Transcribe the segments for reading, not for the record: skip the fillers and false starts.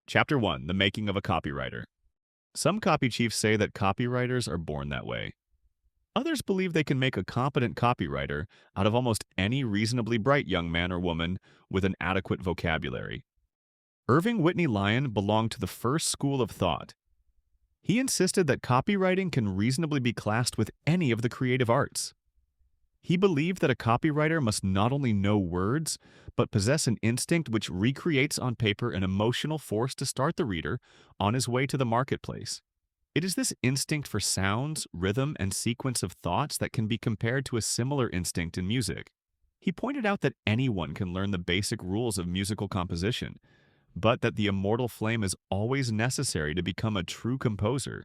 Chapter 1: The Making of a Copywriter. Some copy chiefs say that copywriters are born that way. Others believe they can make a competent copywriter out of almost any reasonably bright young man or woman with an adequate vocabulary. Irving Whitney Lyon belonged to the first school of thought. He insisted that copywriting can reasonably be classed with any of the creative arts. He believed that a copywriter must not only know words, but possess an instinct which recreates on paper an emotional force to start the reader on his way to the marketplace. It is this instinct for sounds, rhythm, and sequence of thoughts that can be compared to a similar instinct in music. He pointed out that anyone can learn the basic rules of musical composition, but that the immortal flame is always necessary to become a true composer.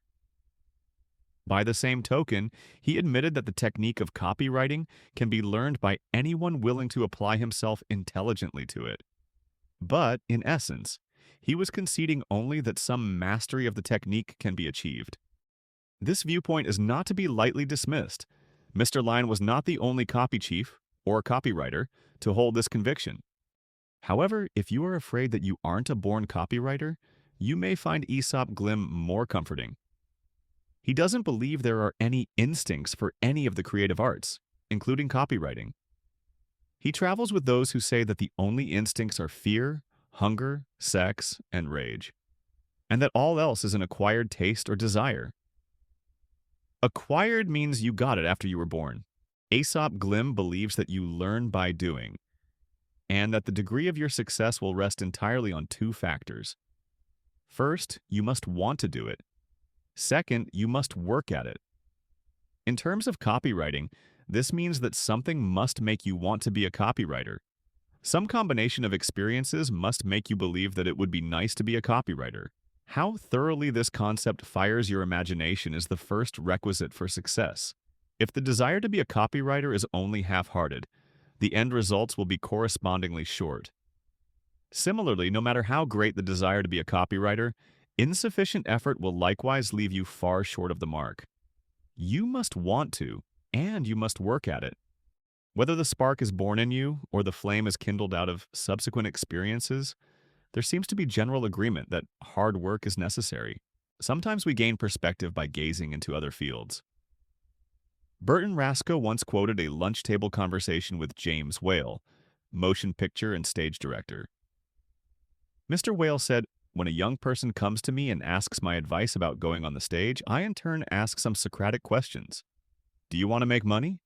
By the same token, he admitted that the technique of copywriting can be learned by anyone willing to apply himself intelligently to it. But, in essence, he was conceding only that some mastery of the technique can be achieved. This viewpoint is not to be lightly dismissed. Mr. Lyon was not the only copy chief, or copywriter, to hold this conviction. However, if you are afraid that you aren't a born copywriter, you may find Aesop Glim more comforting. He doesn't believe there are any instincts for any of the creative arts, including copywriting. He travels with those who say that the only instincts are fear, hunger, sex, and rage, and that all else is an acquired taste or desire. Acquired means you got it after you were born. Aesop Glim believes that you learn by doing, and that the degree of your success will rest entirely on two factors. First, you must want to do it. Second, you must work at it. In terms of copywriting, this means that something must make you want to be a copywriter. Some combination of experiences must make you believe that it would be nice to be a copywriter. How thoroughly this concept fires your imagination is the first requisite for success. If the desire to be a copywriter is only half-hearted, the end results will be correspondingly short. Similarly, no matter how great the desire to be a copywriter, insufficient effort will likewise leave you far short of the mark. You must want to, and you must work at it. Whether the spark is born in you or the flame is kindled out of subsequent experiences, there seems to be general agreement that hard work is necessary. Sometimes we gain perspective by gazing into other fields. Burton Rasco once quoted a lunch table conversation with James Whale, motion picture and stage director. Mr. Whale said, "When a young person comes to me and asks my advice about going on the stage, I in turn ask some Socratic questions. Do you want to make money?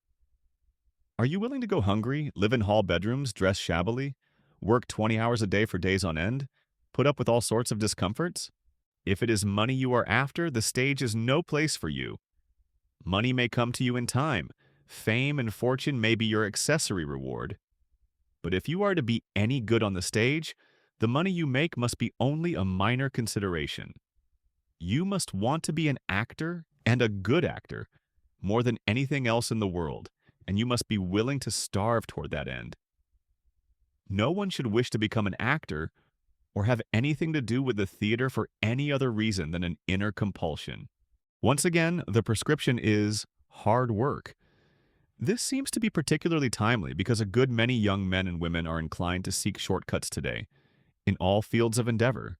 Are you willing to go hungry, live in hall bedrooms, dress shabbily, work 20 hours a day for days on end, put up with all sorts of discomforts? If it is money you are after, the stage is no place for you. Money may come to you in time. Fame and fortune may be your accessory reward. But if you are to be any good on the stage, the money you make must be only a minor consideration. You must want to be an actor, and a good actor, more than anything else in the world, and you must be willing to starve toward that end. No one should wish to become an actor or have anything to do with the theater for any other reason than an inner compulsion." Once again, the prescription is hard work. This seems to be particularly timely because a good many young men and women are inclined to seek shortcuts today, in all fields of endeavor.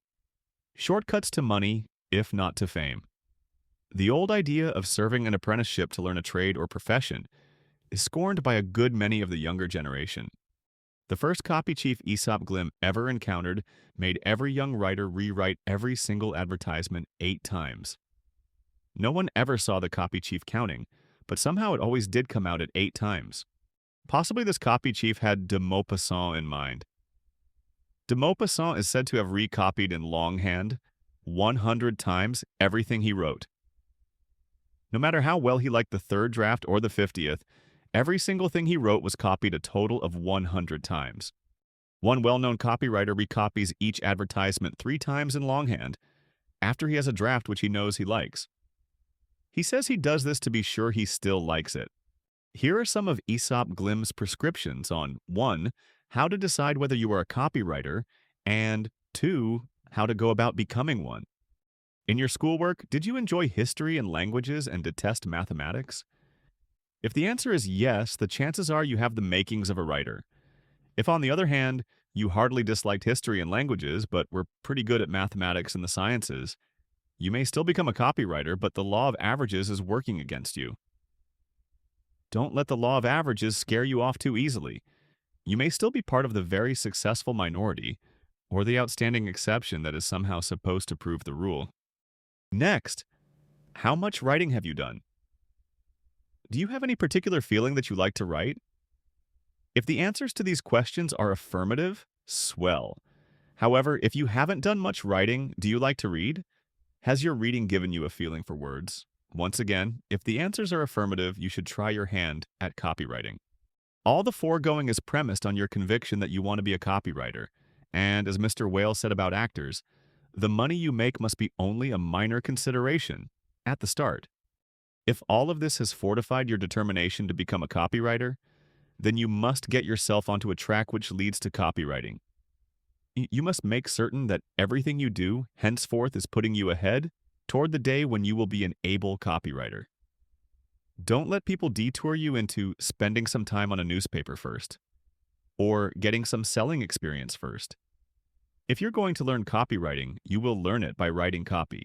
Shortcuts to money, if not to fame. The old idea of serving an apprenticeship to learn a trade or profession is scorned by a good many of the younger generation. The first copy chief Aesop Glim ever encountered made every young writer rewrite every single advertisement 8 times. No one ever saw the copy chief counting, but somehow it always did come out at 8 times. Possibly this copy chief had de Maupassant in mind. De Maupassant is said to have recopied in longhand 100 times everything he wrote. No matter how well he liked the 3rd draft or the 50th, every single thing he wrote was copied a total of 100 times. One well-known copywriter recopies each advertisement 3 times in longhand, after he has a draft which he knows he likes. He says he does this to be sure he still likes it. Here are some of Aesop Glim's prescriptions on 1. How to decide whether you are a copywriter, and 2. How to go about becoming one. In your schoolwork, did you enjoy history and languages and detest mathematics? If the answer is yes, the chances are you have the makings of a writer. If, on the other hand, you hardly disliked history and languages, but were pretty good at mathematics and the sciences, you may still become a copywriter, but the law of averages is working against you. Don't let the law of averages scare you off too easily. You may still be part of the very successful minority, or the outstanding exception that is somehow supposed to prove the rule. Next, how much writing have you done? Do you have any particular feeling that you like to write? If the answers to these questions are affirmative, swell. However, if you haven't done much writing, do you like to read? Has your reading given you a feeling for words? Once again, if the answers are affirmative, you should try your hand at copywriting. All the foregoing is premised on your conviction that you want to be a copywriter. And as Mr. Whale said about actors, the money you make must be only a minor consideration at the start. If all of this has fortified your determination to become a copywriter, then you must get yourself onto a track which leads to copywriting. You must make certain that everything you do henceforth is putting you ahead toward the day when you will be an able copywriter. Don't let people detour you into spending some time on a newspaper first, or getting some selling experience first. If you're going to learn copywriting, you will learn it by writing copy.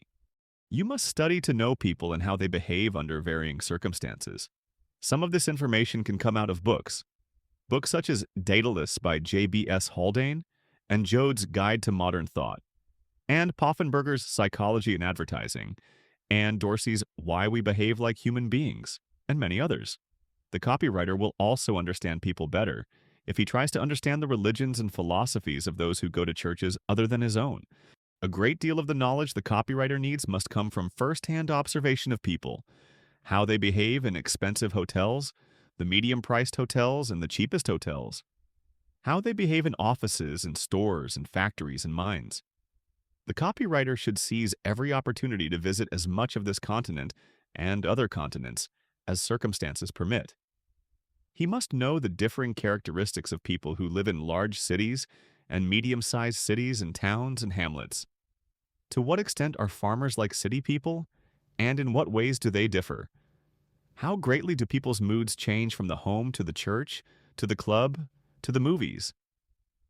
You must study to know people and how they behave under varying circumstances. Some of this information can come out of books. Books such as Daedalus by J.B.S. Haldane and Joad's Guide to Modern Thought, and Poffenberger's Psychology in Advertising, and Dorsey's Why We Behave Like Human Beings, and many others. The copywriter will also understand people better if he tries to understand the religions and philosophies of those who go to churches other than his own. A great deal of the knowledge the copywriter needs must come from first-hand observation of people, how they behave in expensive hotels, the medium-priced hotels, and the cheapest hotels, how they behave in offices and stores and factories and mines. The copywriter should seize every opportunity to visit as much of this continent and other continents as circumstances permit. He must know the differing characteristics of people who live in large cities and medium-sized cities and towns and hamlets. To what extent are farmers like city people, and in what ways do they differ? How greatly do people's moods change from the home to the church, to the club, to the movies?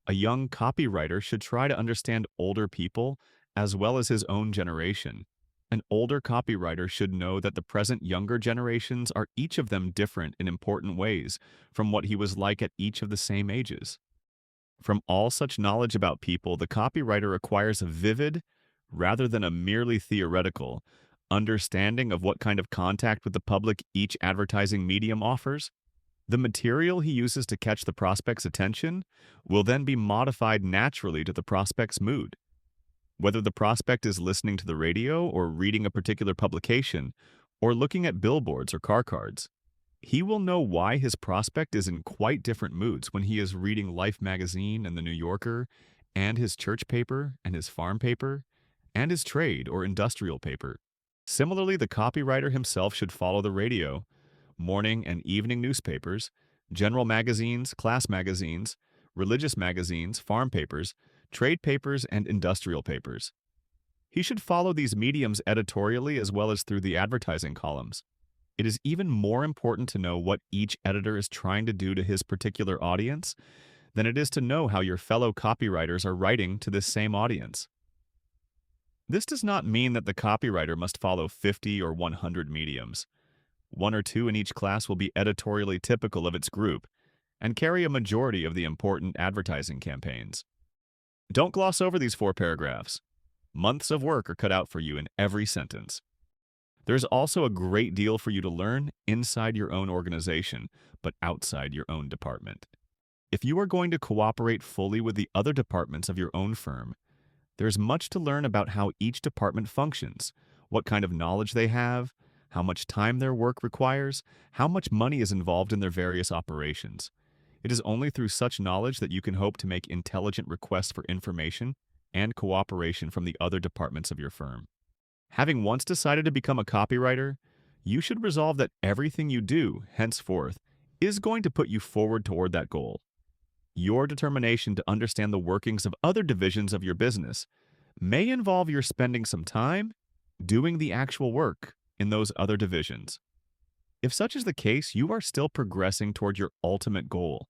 A young copywriter should try to understand older people as well as his own generation. An older copywriter should know that the present younger generations are each of them different in important ways from what he was like at each of the same ages. From all such knowledge about people, the copywriter acquires a vivid, rather than a merely theoretical, understanding of what kind of contact with the public each advertising medium offers. The material he uses to catch the prospect's attention will then be modified naturally to the prospect's mood. Whether the prospect is listening to the radio or reading a particular publication or looking at billboards or car cards, he will know why his prospect is in quite different moods when he is reading Life magazine and the New Yorker and his church paper and his farm paper and his trade or industrial paper. Similarly, the copywriter himself should follow the radio, morning and evening newspapers, general magazines, class magazines, religious magazines, farm papers, trade papers, and industrial papers. He should follow these mediums editorially as well as through the advertising columns. It is even more important to know what each editor is trying to do to his particular audience than it is to know how your fellow copywriters are writing to this same audience. This does not mean that the copywriter must follow 50 or 100 mediums. One or two in each class will be editorially typical of its group and carry a majority of the important advertising campaigns. Don't gloss over these 4 paragraphs. Months of work are cut out for you in every sentence. There's also a great deal for you to learn inside your own organization, but outside your own department. If you are going to cooperate fully with the other departments of your own firm, there's much to learn about how each department functions, what kind of knowledge they have, how much time their work requires, how much money is involved in their various operations. It is only through such knowledge that you can hope to make intelligent requests for information and cooperation from the other departments of your firm. Having once decided to become a copywriter, you should resolve that everything you do, henceforth, is going to put you forward toward that goal. Your determination to understand the workings of other divisions of your business may involve your spending some time doing the actual work in those other divisions. If such is the case, you are still progressing toward your ultimate goal,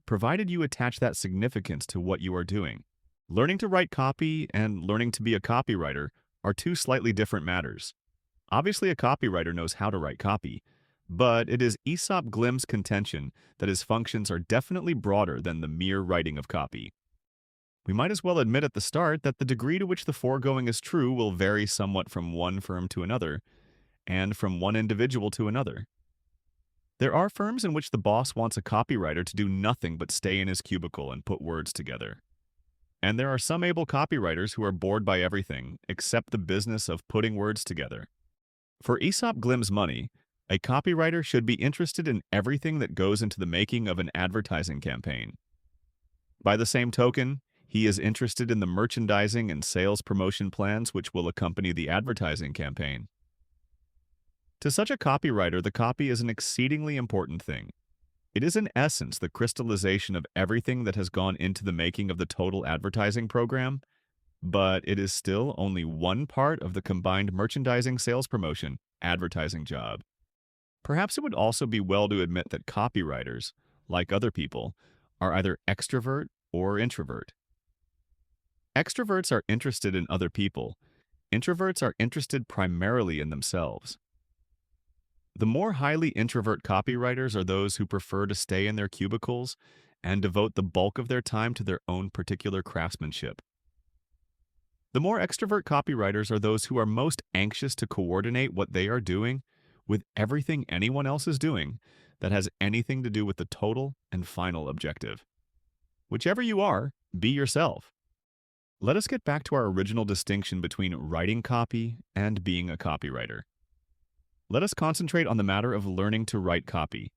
provided you attach that significance to what you are doing. Learning to write copy and learning to be a copywriter are two slightly different matters. Obviously, a copywriter knows how to write copy, but it is Aesop Glim's contention that his functions are definitely broader than the mere writing of copy. We might as well admit at the start that the degree to which the foregoing is true will vary somewhat from one firm to another, and from one individual to another. There are firms in which the boss wants a copywriter to do nothing but stay in his cubicle and put words together. And there are some able copywriters who are bored by everything except the business of putting words together. For Aesop Glim's money, a copywriter should be interested in everything that goes into the making of an advertising campaign. By the same token, he is interested in the merchandising and sales promotion plans which will accompany the advertising campaign. To such a copywriter, the copy is an exceedingly important thing. It is in essence the crystallization of everything that has gone into the making of the total advertising program, but it is still only one part of the combined merchandising, sales promotion, advertising job. Perhaps it would also be well to admit that copywriters, like other people, are either extrovert or introvert. Extroverts are interested in other people. Introverts are interested primarily in themselves. The more highly introvert copywriters are those who prefer to stay in their cubicles and devote the bulk of their time to their own particular craftsmanship. The more extrovert copywriters are those who are most anxious to coordinate what they are doing with everything anyone else is doing that has anything to do with the total and final objective. Whichever you are, be yourself. Let us get back to our original distinction between writing copy and being a copywriter. Let us concentrate on the matter of learning to write copy.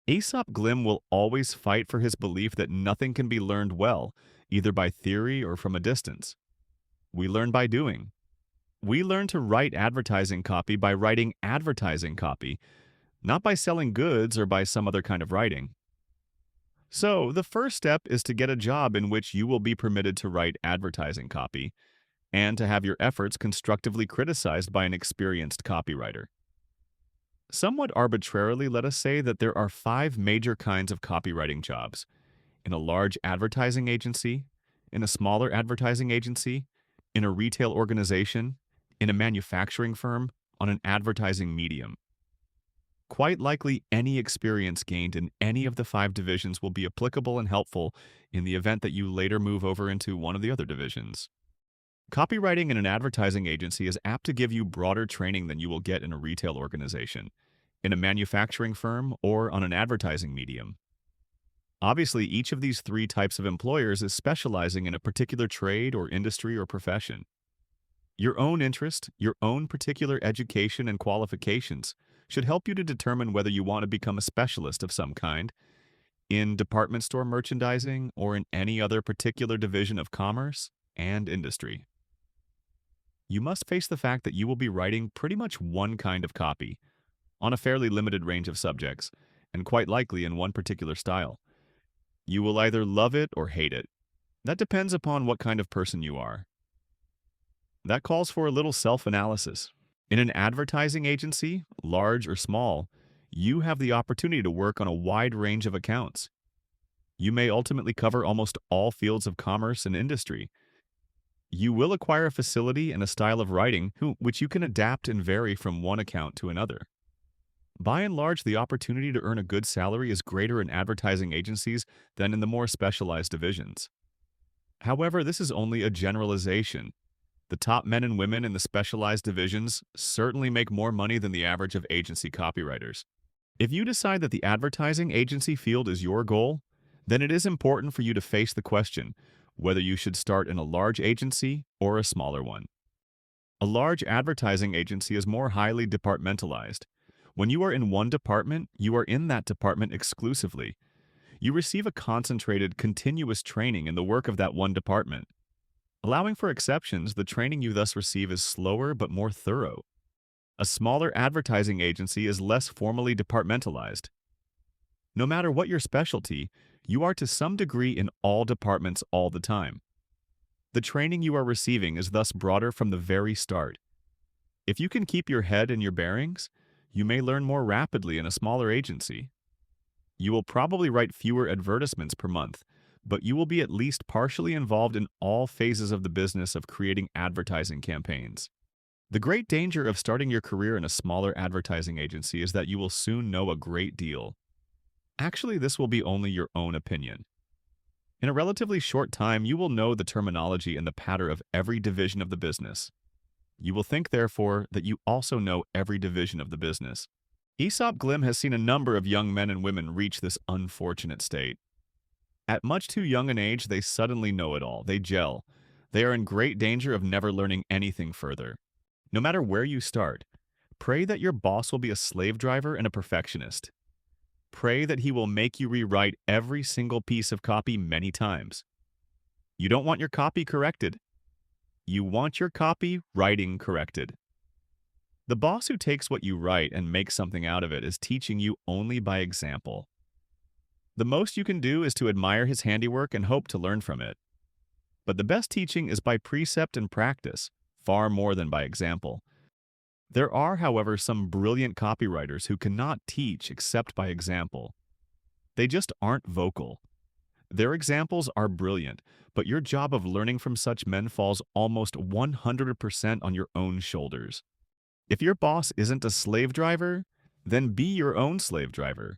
Aesop Glim will always fight for his belief that nothing can be learned well, either by theory or from a distance. We learn by doing. We learn to write advertising copy by writing advertising copy, not by selling goods or by some other kind of writing. So, the first step is to get a job in which you will be permitted to write advertising copy and to have your efforts constructively criticized by an experienced copywriter. Somewhat arbitrarily, let us say that there are 5 major kinds of copywriting jobs: in a large advertising agency, in a smaller advertising agency, in a retail organization, in a manufacturing firm, on an advertising medium. Quite likely, any experience gained in any of the 5 divisions will be applicable and helpful in the event that you later move over into one of the other divisions. Copywriting in an advertising agency is apt to give you broader training than you will get in a retail organization, in a manufacturing firm, or on an advertising medium. Obviously, each of these 3 types of employers is specializing in a particular trade or industry or profession. Your own interest, your own particular education and qualifications should help you to determine whether you want to become a specialist of some kind in department store merchandising or in any other particular division of commerce and industry. You must face the fact that you will be writing pretty much one kind of copy on a fairly limited range of subjects, and quite likely in one particular style. You will either love it or hate it. That depends upon what kind of person you are. That calls for a little self-analysis. In an advertising agency, large or small, you have the opportunity to work on a wide range of accounts. You may ultimately cover almost all fields of commerce and industry. You will acquire a facility and a style of writing which you can adapt and vary from one account to another. By and large, the opportunity to earn a good salary is greater in advertising agencies than in the more specialized divisions. However, this is only a generalization. The top men and women in the specialized divisions certainly make more money than the average of agency copywriters. If you decide that the advertising agency field is your goal, then it is important for you to face the question whether you should start in a large agency or a smaller one. A large advertising agency is more highly departmentalized. When you are in one department, you are in that department exclusively. You receive a concentrated, continuous training in the work of that one department. Allowing for exceptions, the training you thus receive is slower but more thorough. A smaller advertising agency is less formally departmentalized. No matter what your specialty, you are to some degree in all departments all the time. The training you are receiving is thus broader from the very start. If you can keep your head and your bearings, you may learn more rapidly in a smaller agency. You will probably write fewer advertisements per month, but you will be at least partially involved in all phases of the business of creating advertising campaigns. The great danger of starting your career in a smaller advertising agency is that you will soon know a great deal. Actually, this will be only your own opinion. In a relatively short time, you will know the terminology and the patter of every division of the business. You will think, therefore, that you also know every division of the business. Aesop Glim has seen a number of young men and women reach this unfortunate state. At much too young an age, they suddenly know it all. They gel. They are in great danger of never learning anything further. No matter where you start, pray that your boss will be a slave driver and a perfectionist. Pray that he will make you rewrite every single piece of copy many times. You don't want your copy corrected. You want your copy writing corrected. The boss who takes what you write and makes something out of it is teaching you only by example. The most you can do is to admire his handiwork and hope to learn from it. But the best teaching is by precept and practice, far more than by example. There are, however, some brilliant copywriters who cannot teach except by example. They just aren't vocal. Their examples are brilliant, but your job of learning from such men falls almost 100% on your own shoulders. If your boss isn't a slave driver, then be your own slave driver.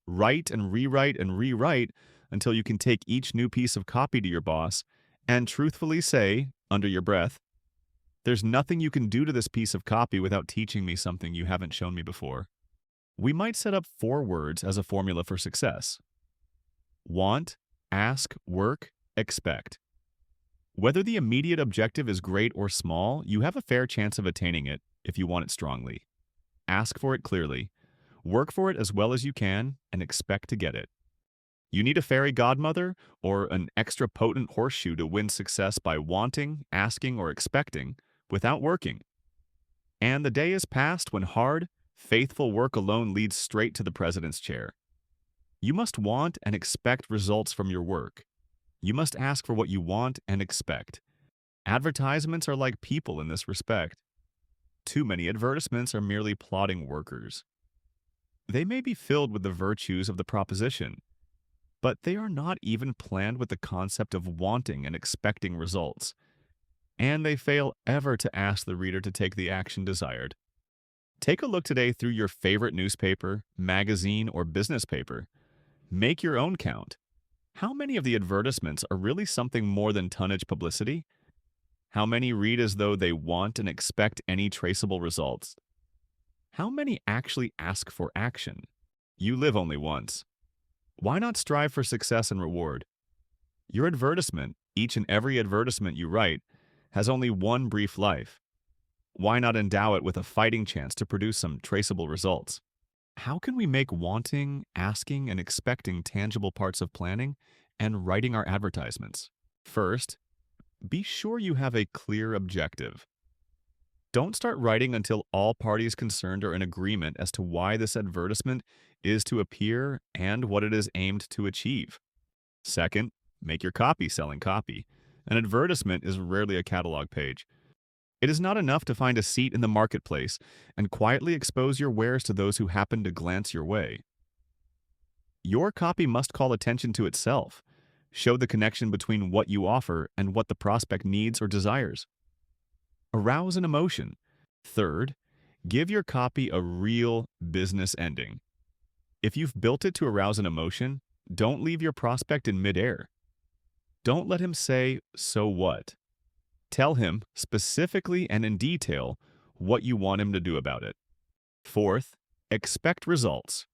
Write and rewrite until you can take each new piece of copy to your boss and truthfully say, under your breath, "There's nothing you can do to this piece of copy without teaching me something you haven't shown me before." We might set up 4 words as a formula for success. Want, ask, work, expect. Whether the immediate objective is great or small, you have a fair chance of attaining it if you want it strongly. Ask for it clearly, work for it as well as you can, and expect to get it. You need a fairy godmother or an extra potent horseshoe to win success by wanting, asking, or expecting without working. And the day is past when hard, faithful work alone leads straight to the president's chair. You must want and expect results from your work. You must ask for what you want and expect. Advertisements are like people in this respect. Too many advertisements are merely plodding workers. They may be filled with the virtues of the proposition, but they are not even planned with the concept of wanting and expecting results, and they fail ever to ask the reader to take the action desired. Take a look today through your favorite newspaper, magazine, or business paper. Make your own count. How many of the advertisements are really something more than tonnage publicity? How many read as though they want and expect any traceable results? How many actually ask for action? You live only once. Why not strive for success and reward? Your advertisement, each and every advertisement you write, has only one brief life. Why not endow it with a fighting chance to produce some traceable results? How can we make wanting, asking, and expecting tangible parts of planning and writing our advertisements? First, be sure you have a clear objective. Don't start writing until all parties concerned are in agreement as to why this advertisement is to appear and what it is aimed to achieve. Second, make your copy selling copy. An advertisement is rarely a catalog page. It is not enough to find a seat in the marketplace and quietly expose your wares to those who happen to glance your way. Your copy must call attention to itself, show the connection between what you offer and what the prospect needs or desires. Arouse an emotion. Third, give your copy a real business ending. If you've built it to arouse an emotion, don't leave your prospect in midair. Don't let him say, "So what?" Tell him, specifically and in detail, what you want him to do about it. Fourth, expect results.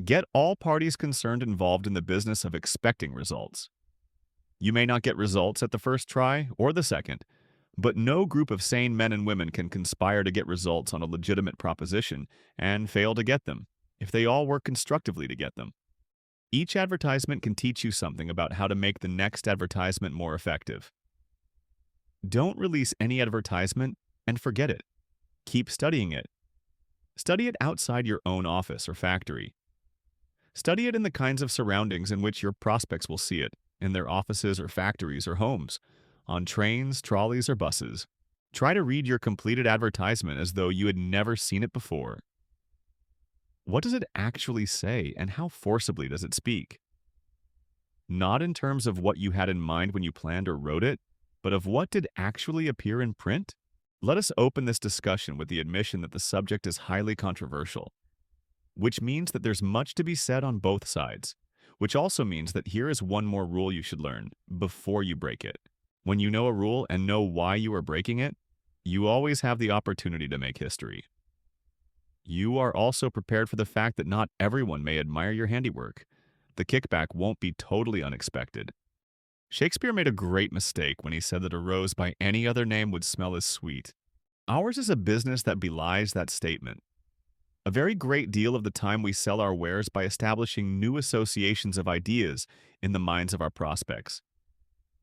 Get all parties concerned involved in the business of expecting results. You may not get results at the first try or the second, but no group of sane men and women can conspire to get results on a legitimate proposition and fail to get them, if they all work constructively to get them. Each advertisement can teach you something about how to make the next advertisement more effective. Don't release any advertisement and forget it. Keep studying it. Study it outside your own office or factory. Study it in the kinds of surroundings in which your prospects will see it, in their offices or factories or homes, on trains, trolleys, or buses. Try to read your completed advertisement as though you had never seen it before. What does it actually say, and how forcibly does it speak? Not in terms of what you had in mind when you planned or wrote it, but of what did actually appear in print? Let us open this discussion with the admission that the subject is highly controversial, which means that there's much to be said on both sides, which also means that here is one more rule you should learn before you break it. When you know a rule and know why you are breaking it, you always have the opportunity to make history. You are also prepared for the fact that not everyone may admire your handiwork. The kickback won't be totally unexpected. Shakespeare made a great mistake when he said that a rose by any other name would smell as sweet. Ours is a business that belies that statement. A very great deal of the time we sell our wares by establishing new associations of ideas in the minds of our prospects.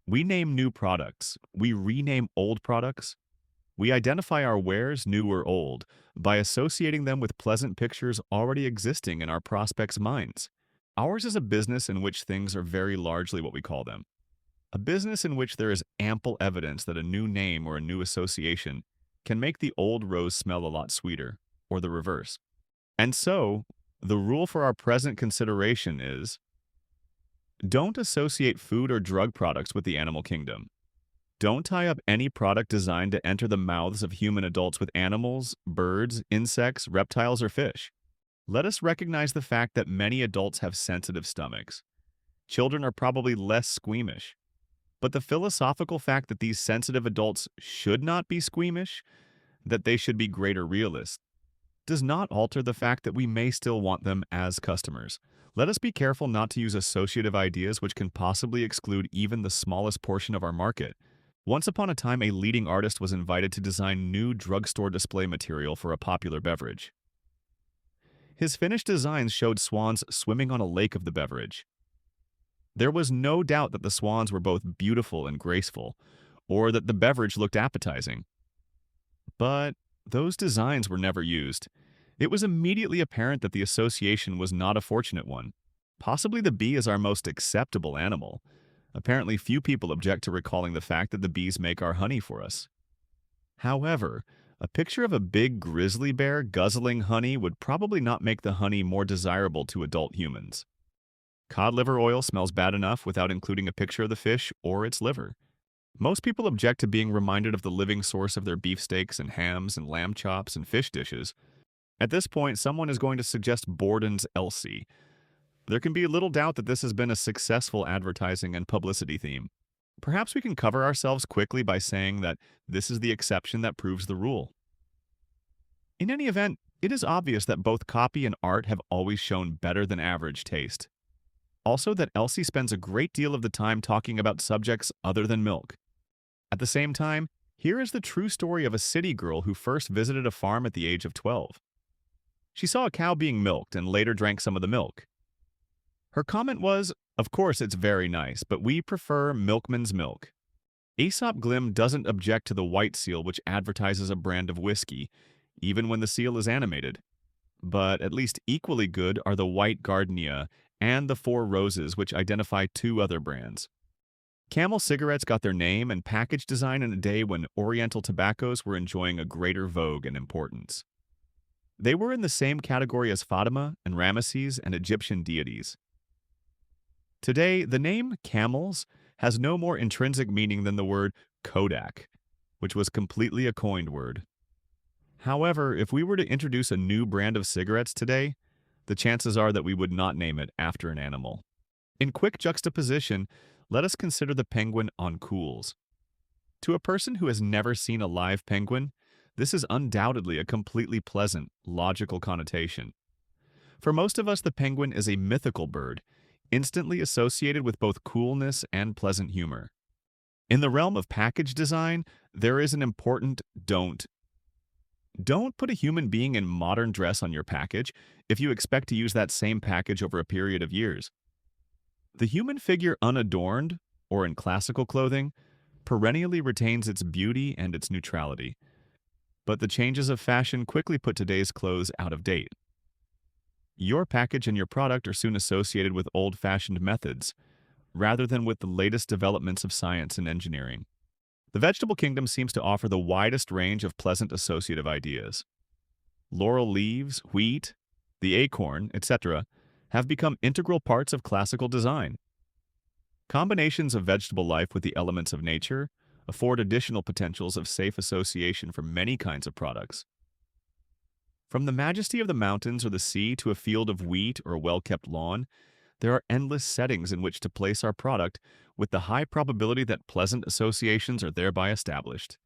We name new products. We rename old products. We identify our wares, new or old, by associating them with pleasant pictures already existing in our prospects' minds. Ours is a business in which things are very largely what we call them. A business in which there is ample evidence that a new name or a new association can make the old rose smell a lot sweeter, or the reverse. And so, the rule for our present consideration is, don't associate food or drug products with the animal kingdom. Don't tie up any product designed to enter the mouths of human adults with animals, birds, insects, reptiles, or fish. Let us recognize the fact that many adults have sensitive stomachs. Children are probably less squeamish. But the philosophical fact that these sensitive adults should not be squeamish, that they should be greater realists, does not alter the fact that we may still want them as customers. Let us be careful not to use associative ideas which can possibly exclude even the smallest portion of our market. Once upon a time, a leading artist was invited to design new drugstore display material for a popular beverage. His finished designs showed swans swimming on a lake of the beverage. There was no doubt that the swans were both beautiful and graceful, or that the beverage looked appetizing. But those designs were never used. It was immediately apparent that the association was not a fortunate one. Possibly the bee is our most acceptable animal. Apparently few people object to recalling the fact that the bees make our honey for us. However, a picture of a big grizzly bear guzzling honey would probably not make the honey more desirable to adult humans. Cod liver oil smells bad enough without including a picture of the fish or its liver. Most people object to being reminded of the living source of their beefsteaks and hams and lamb chops and fish dishes. At this point, someone is going to suggest Borden's Elsie. There can be little doubt that this has been a successful advertising and publicity theme. Perhaps we can cover ourselves quickly by saying that this is the exception that proves the rule. In any event, it is obvious that both copy and art have always shown better than average taste. Also, that Elsie spends a great deal of the time talking about subjects other than milk. At the same time, here is the true story of a city girl who first visited a farm at the age of 12. She saw a cow being milked and later drank some of the milk. Her comment was, "Of course it's very nice, but we prefer milkman's milk." Aesop Glim doesn't object to the white seal which advertises a brand of whiskey, even when the seal is animated. But at least equally good are the white gardenia and the four roses which identify two other brands. Camel cigarettes got their name and package design in a day when Oriental tobaccos were enjoying a greater vogue and importance. They were in the same category as Fatima and Ramesses and Egyptian deities. Today, the name camels has no more intrinsic meaning than the word Kodak, which was completely a coined word. However, if we were to introduce a new brand of cigarettes today, the chances are that we would not name it after an animal. In quick juxtaposition, let us consider the penguin on Cools. To a person who has never seen a live penguin, this is undoubtedly a completely pleasant, logical connotation. For most of us, the penguin is a mythical bird, instantly associated with both coolness and pleasant humor. In the realm of package design, there is an important don't. Don't put a human being in modern dress on your package if you expect to use that same package over a period of years. The human figure unadorned, or in classical clothing, perennially retains its beauty and its neutrality. But the changes of fashion quickly put today's clothes out of date. Your package and your product are soon associated with old-fashioned methods, rather than with the latest developments of science and engineering. The vegetable kingdom seems to offer the widest range of pleasant associative ideas. Laurel leaves, wheat, the acorn, etc., have become integral parts of classical design. Combinations of vegetable life with the elements of nature afford additional potentials of safe association for many kinds of products. From the majesty of the mountains or the sea to a field of wheat or a well-kept lawn, there are endless settings in which to place our product with the high probability that pleasant associations are thereby established.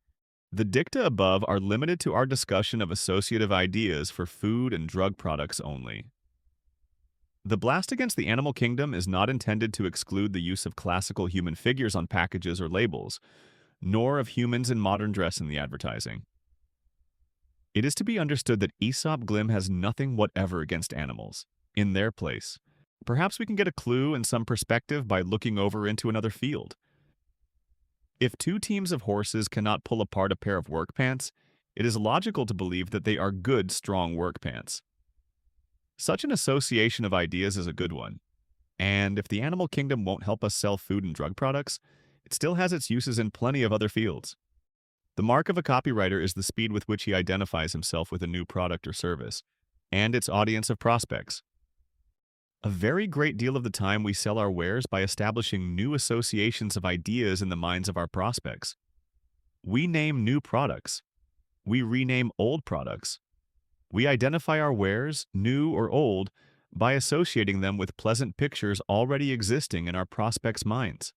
The dicta above are limited to our discussion of associative ideas for food and drug products only. The blast against the animal kingdom is not intended to exclude the use of classical human figures on packages or labels, nor of humans in modern dress in the advertising. It is to be understood that Aesop Glim has nothing whatever against animals, in their place. Perhaps we can get a clue and some perspective by looking over into another field. If two teams of horses cannot pull apart a pair of work pants, it is logical to believe that they are good, strong work pants. Such an association of ideas is a good one. And if the animal kingdom won't help us sell food and drug products, it still has its uses in plenty of other fields. The mark of a copywriter is the speed with which he identifies himself with a new product or service, and its audience of prospects. A very great deal of the time we sell our wares by establishing new associations of ideas in the minds of our prospects. We name new products. We rename old products. We identify our wares, new or old, by associating them with pleasant pictures already existing in our prospects' minds.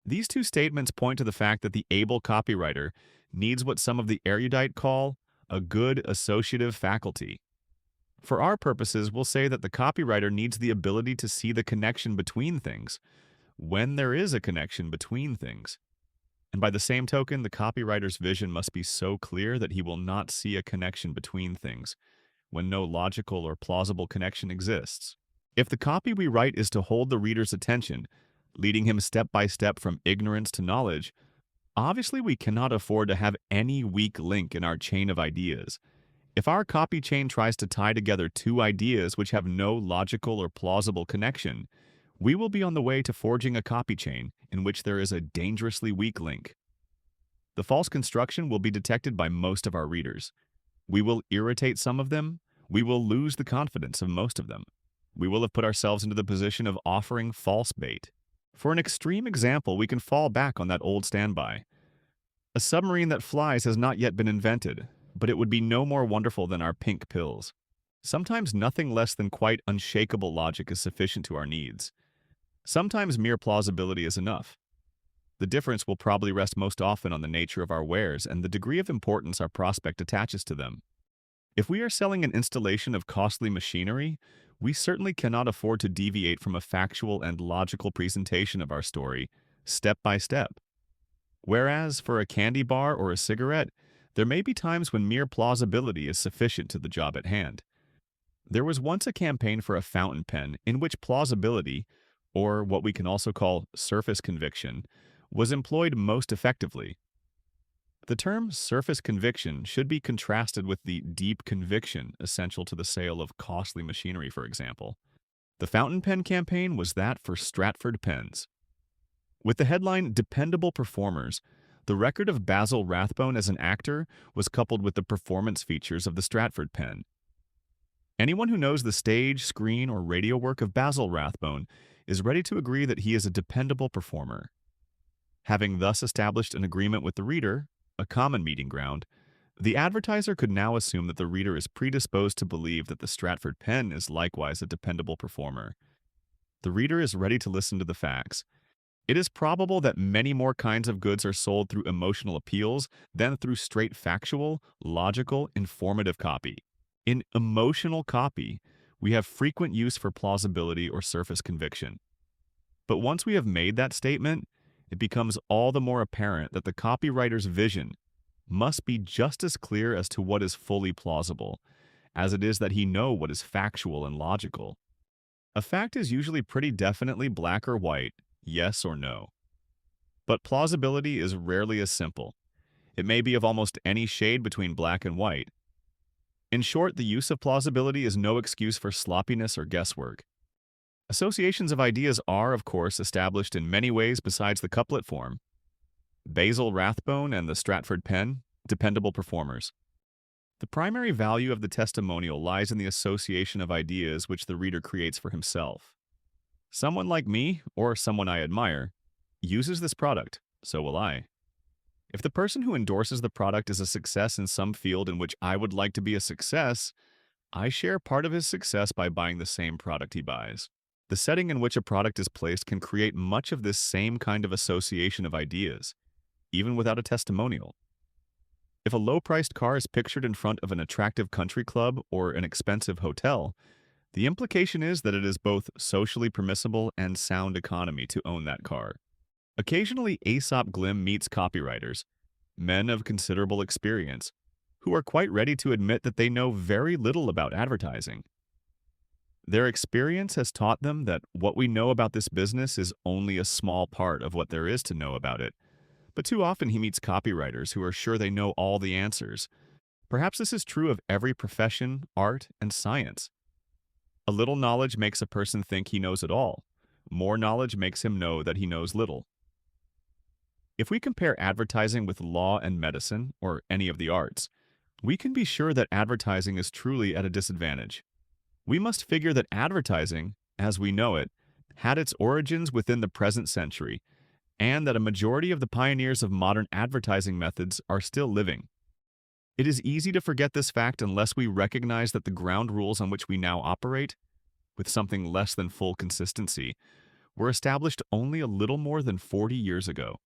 These two statements point to the fact that the able copywriter needs what some of the erudite call a good associative faculty. For our purposes, we'll say that the copywriter needs the ability to see the connection between things, when there is a connection between things. And by the same token, the copywriter's vision must be so clear that he will not see a connection between things, when no logical or plausible connection exists. If the copy we write is to hold the reader's attention, leading him step by step from ignorance to knowledge, obviously we cannot afford to have any weak link in our chain of ideas. If our copy chain tries to tie together two ideas which have no logical or plausible connection, we will be on the way to forging a copy chain in which there is a dangerously weak link. The false construction will be detected by most of our readers. We will irritate some of them. We will lose the confidence of most of them. We will have put ourselves into the position of offering false bait. For an extreme example, we can fall back on that old standby. A submarine that flies has not yet been invented, but it would be no more wonderful than our pink pills. Sometimes nothing less than quite unshakable logic is sufficient to our needs. Sometimes mere plausibility is enough. The difference will probably rest most often on the nature of our wares and the degree of importance our prospect attaches to them. If we are selling an installation of costly machinery, we certainly cannot afford to deviate from a factual and logical presentation of our story, step by step. Whereas, for a candy bar or a cigarette, there may be times when mere plausibility is sufficient to the job at hand. There was once a campaign for a fountain pen in which plausibility, or what we can also call surface conviction, was employed most effectively. The term surface conviction should be contrasted with the deep conviction essential to the sale of costly machinery, for example. The fountain pen campaign was that for Stratford pens. With the headline Dependable Performers, the record of Basil Rathbone as an actor was coupled with the performance features of the Stratford pen. Anyone who knows the stage, screen, or radio work of Basil Rathbone is ready to agree that he is a dependable performer. Having thus established an agreement with the reader, a common meeting ground, the advertiser could now assume that the reader is predisposed to believe that the Stratford pen is likewise a dependable performer. The reader is ready to listen to the facts. It is probable that many more kinds of goods are sold through emotional appeals than through straight factual, logical, informative copy. In emotional copy, we have frequent use for plausibility or surface conviction. But once we have made that statement, it becomes all the more apparent that the copywriter's vision must be just as clear as to what is fully plausible, as it is that he know what is factual and logical. A fact is usually pretty definitely black or white, yes or no. But plausibility is rarely as simple. It may be of almost any shade between black and white. In short, the use of plausibility is no excuse for sloppiness or guesswork. Associations of ideas are, of course, established in many ways besides the couplet form. Basil Rathbone and the Stratford pen, dependable performers. The primary value of the testimonial lies in the association of ideas which the reader creates for himself. Someone like me, or someone I admire, uses this product, so will I. If the person who endorses the product is a success in some field in which I would like to be a success, I share part of his success by buying the same product he buys. The setting in which a product is placed can create much of this same kind of association of ideas, even without a testimonial. If a low-priced car is pictured in front of an attractive country club or an expensive hotel, the implication is that it is both socially permissible and sound economy to own that car. Occasionally, Aesop Glim meets copywriters, men of considerable experience, who are quite ready to admit that they know very little about advertising. Their experience has taught them that what we know about this business is only a small part of what there is to know about it. But too often he meets copywriters who are sure they know all the answers. Perhaps this is true of every profession, art, and science. A little knowledge makes a person think he knows it all. More knowledge makes him know that he knows little. If we compare advertising with law and medicine, or any of the arts, we can be sure that advertising is truly at a disadvantage. We must figure that advertising, as we know it, had its origins within the present century, and that a majority of the pioneers of modern advertising methods are still living. It is easy to forget this fact unless we recognize that the ground rules on which we now operate, with something less than full consistency, were established only a little more than 40 years ago.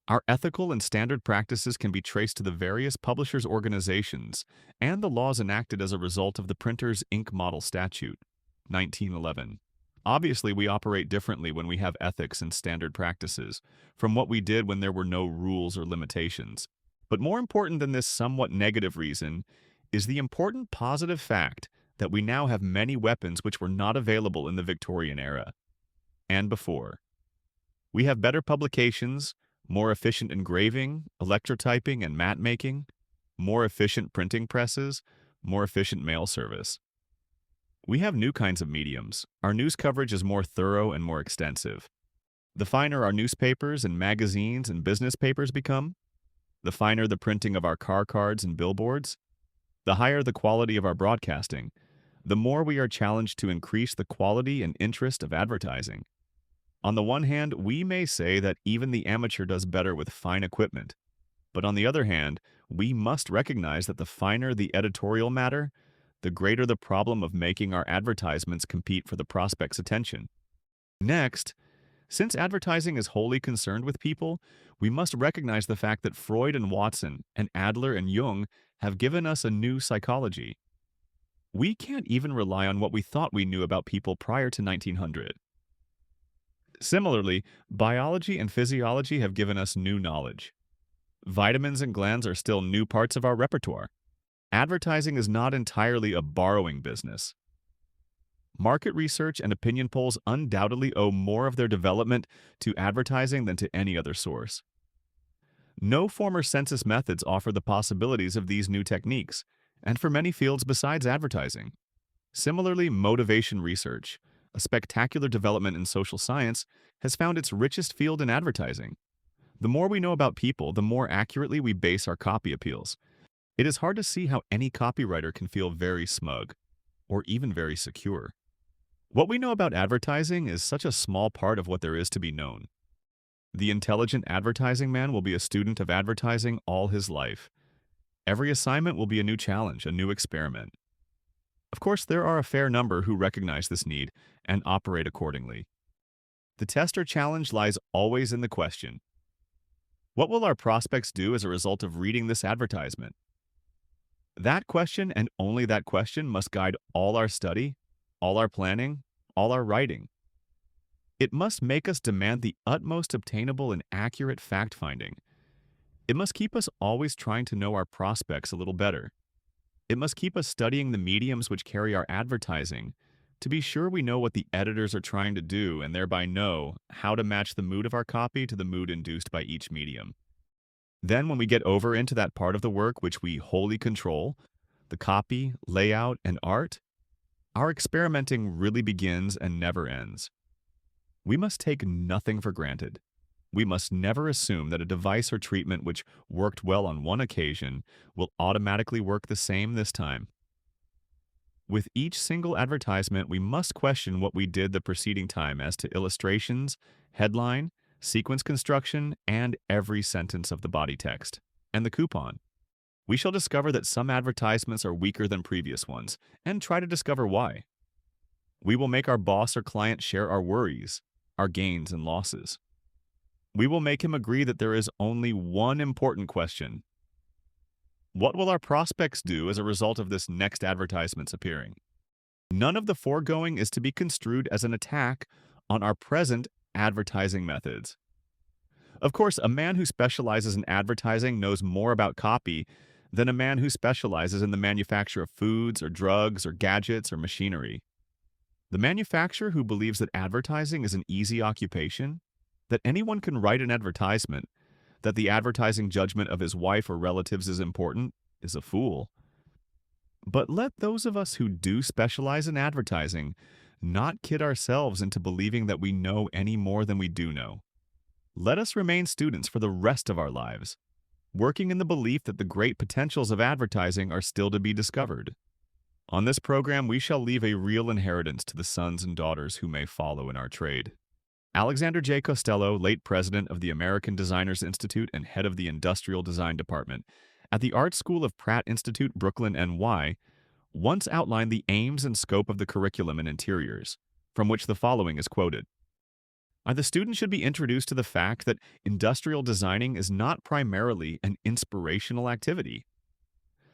Our ethical and standard practices can be traced to the various publishers' organizations and the laws enacted as a result of the Printer's Ink Model Statute, 1911. Obviously, we operate differently when we have ethics and standard practices from what we did when there were no rules or limitations. But more important than this somewhat negative reason is the important positive fact that we now have many weapons which were not available in the Victorian era and before. We have better publications, more efficient engraving, electrotyping, and matte making, more efficient printing presses, more efficient mail service. We have new kinds of mediums. Our news coverage is more thorough and more extensive. The finer our newspapers and magazines and business papers become, the finer the printing of our car cards and billboards, the higher the quality of our broadcasting, the more we are challenged to increase the quality and interest of advertising. On the one hand, we may say that even the amateur does better with fine equipment. But on the other hand, we must recognize that the finer the editorial matter, the greater the problem of making our advertisements compete for the prospect's attention. Next, since advertising is wholly concerned with people, we must recognize the fact that Freud and Watson and Adler and Jung have given us a new psychology. We can't even rely on what we thought we knew about people prior to 1900. Similarly, biology and physiology have given us new knowledge. Vitamins and glands are still new parts of our repertoire. Advertising is not entirely a borrowing business. Market research and opinion polls undoubtedly owe more of their development to advertising than to any other source. No former census methods offer the possibilities of these new techniques, and for many fields besides advertising. Similarly, motivation research, a spectacular development in social science, has found its richest field in advertising. The more we know about people, the more accurately we base our copy appeals. It is hard to see how any copywriter can feel very smug, or even very secure. What we know about advertising is such a small part of what there is to be known. The intelligent advertising man will be a student of advertising all his life. Every assignment will be a new challenge, a new experiment. Of course, there are a fair number who recognize this need and operate accordingly. The test or challenge lies always in the question: what will our prospects do as a result of reading this advertisement? That question, and only that question, must guide all our study, all our planning, all our writing. It must make us demand the utmost obtainable and accurate fact-finding. It must keep us always trying to know our prospects a little better. It must keep us studying the mediums which carry our advertising to be sure we know what the editors are trying to do and thereby know how to match the mood of our copy to the mood induced by each medium. Then when we get over into that part of the work which we wholly control, the copy, layout, and art, our experimenting really begins and never ends. We must take nothing for granted. We must never assume that a device or treatment which worked well on one occasion will automatically work the same this time. With each single advertisement, we must question what we did the preceding time as to illustrations, headline, sequence construction, and every sentence of the body text, and the coupon. We shall discover that some advertisements are weaker than previous ones, and try to discover why. We will make our boss or client share our worries, our gains and losses. We will make him agree that there is only one important question. What will our prospects do as a result of this next advertisement's appearing? None of the foregoing is to be construed as an attack on our present advertising methods. Of course, a man who specializes in advertising knows more about copy than a man who specializes in the manufacture of foods or drugs or gadgets or machinery. The manufacturer who believes that advertising is an easy occupation, that anyone can write an advertisement, that the advertising judgment of his wife or relatives is important, is a fool. But let those of us who do specialize in advertising not kid ourselves into believing that we know any more than we do know. Let us remain students for the rest of our lives, working in the belief that the great potentials of advertising are still to be discovered. On this program, we shall leave a real inheritance to the sons and daughters who may follow in our trade. Alexander J. Costello, late president of the American Designers Institute and head of the Industrial Design Department at the Art School of Pratt Institute, Brooklyn, NY, once outlined the aims and scope of the curriculum in interiors, from which the following is quoted. The student should be introduced to the fact that industrial designing is not primarily an inspirational activity.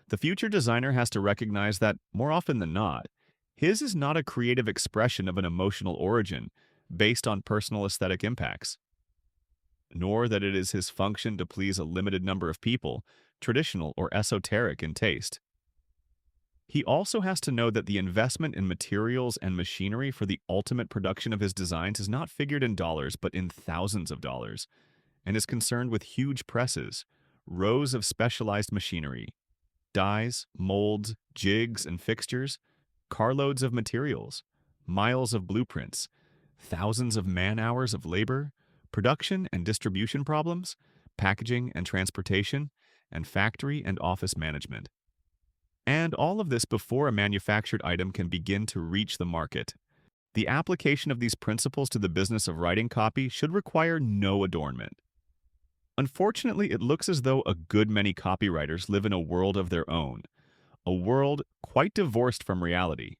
The future designer has to recognize that, more often than not, his is not a creative expression of an emotional origin based on personal aesthetic impacts, nor that it is his function to please a limited number of people, traditional or esoteric in taste. He also has to know that the investment in materials and machinery for the ultimate production of his designs is not figured in dollars but in thousands of dollars, and is concerned with huge presses, rows of specialized machinery, dies, molds, jigs, and fixtures, carloads of materials, miles of blueprints, thousands of man-hours of labor, production and distribution problems, packaging and transportation, and factory and office management. And all of this before a manufactured item can begin to reach the market. The application of these principles to the business of writing copy should require no adornment. Unfortunately, it looks as though a good many copywriters live in a world of their own, a world quite divorced from reality.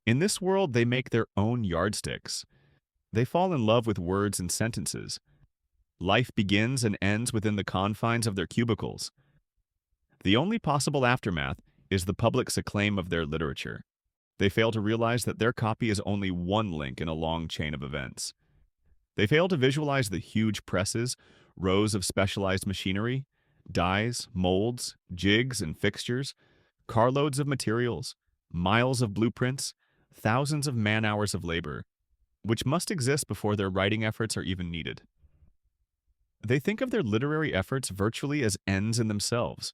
In this world, they make their own yardsticks. They fall in love with words and sentences. Life begins and ends within the confines of their cubicles. The only possible aftermath is the public's acclaim of their literature. They fail to realize that their copy is only one link in a long chain of events. They fail to visualize the huge presses, rows of specialized machinery, dies, molds, jigs and fixtures, carloads of materials, miles of blueprints, thousands of man-hours of labor, which must exist before their writing efforts are even needed. They think of their literary efforts virtually as ends in themselves.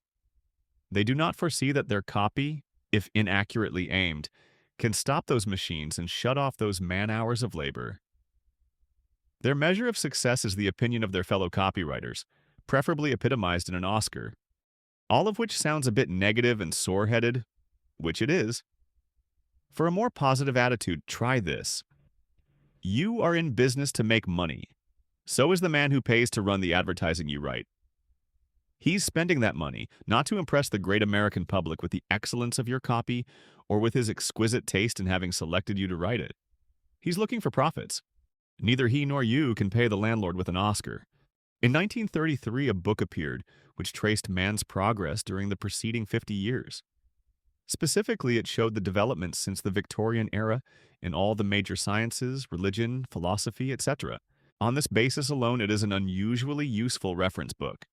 They do not foresee that their copy, if inaccurately aimed, can stop those machines and shut off those man-hours of labor. Their measure of success is the opinion of their fellow copywriters, preferably epitomized in an Oscar, all of which sounds a bit negative and sore-headed, which it is. For a more positive attitude, try this. You are in business to make money. So is the man who pays to run the advertising you write. He's spending that money not to impress the great American public with the excellence of your copy or with his exquisite taste in having selected you to write it. He's looking for profits. Neither he nor you can pay the landlord with an Oscar. In 1933, a book appeared which traced man's progress during the preceding 50 years. Specifically, it showed the developments since the Victorian era in all the major sciences, religion, philosophy, etc. On this basis alone, it is an unusually useful reference book.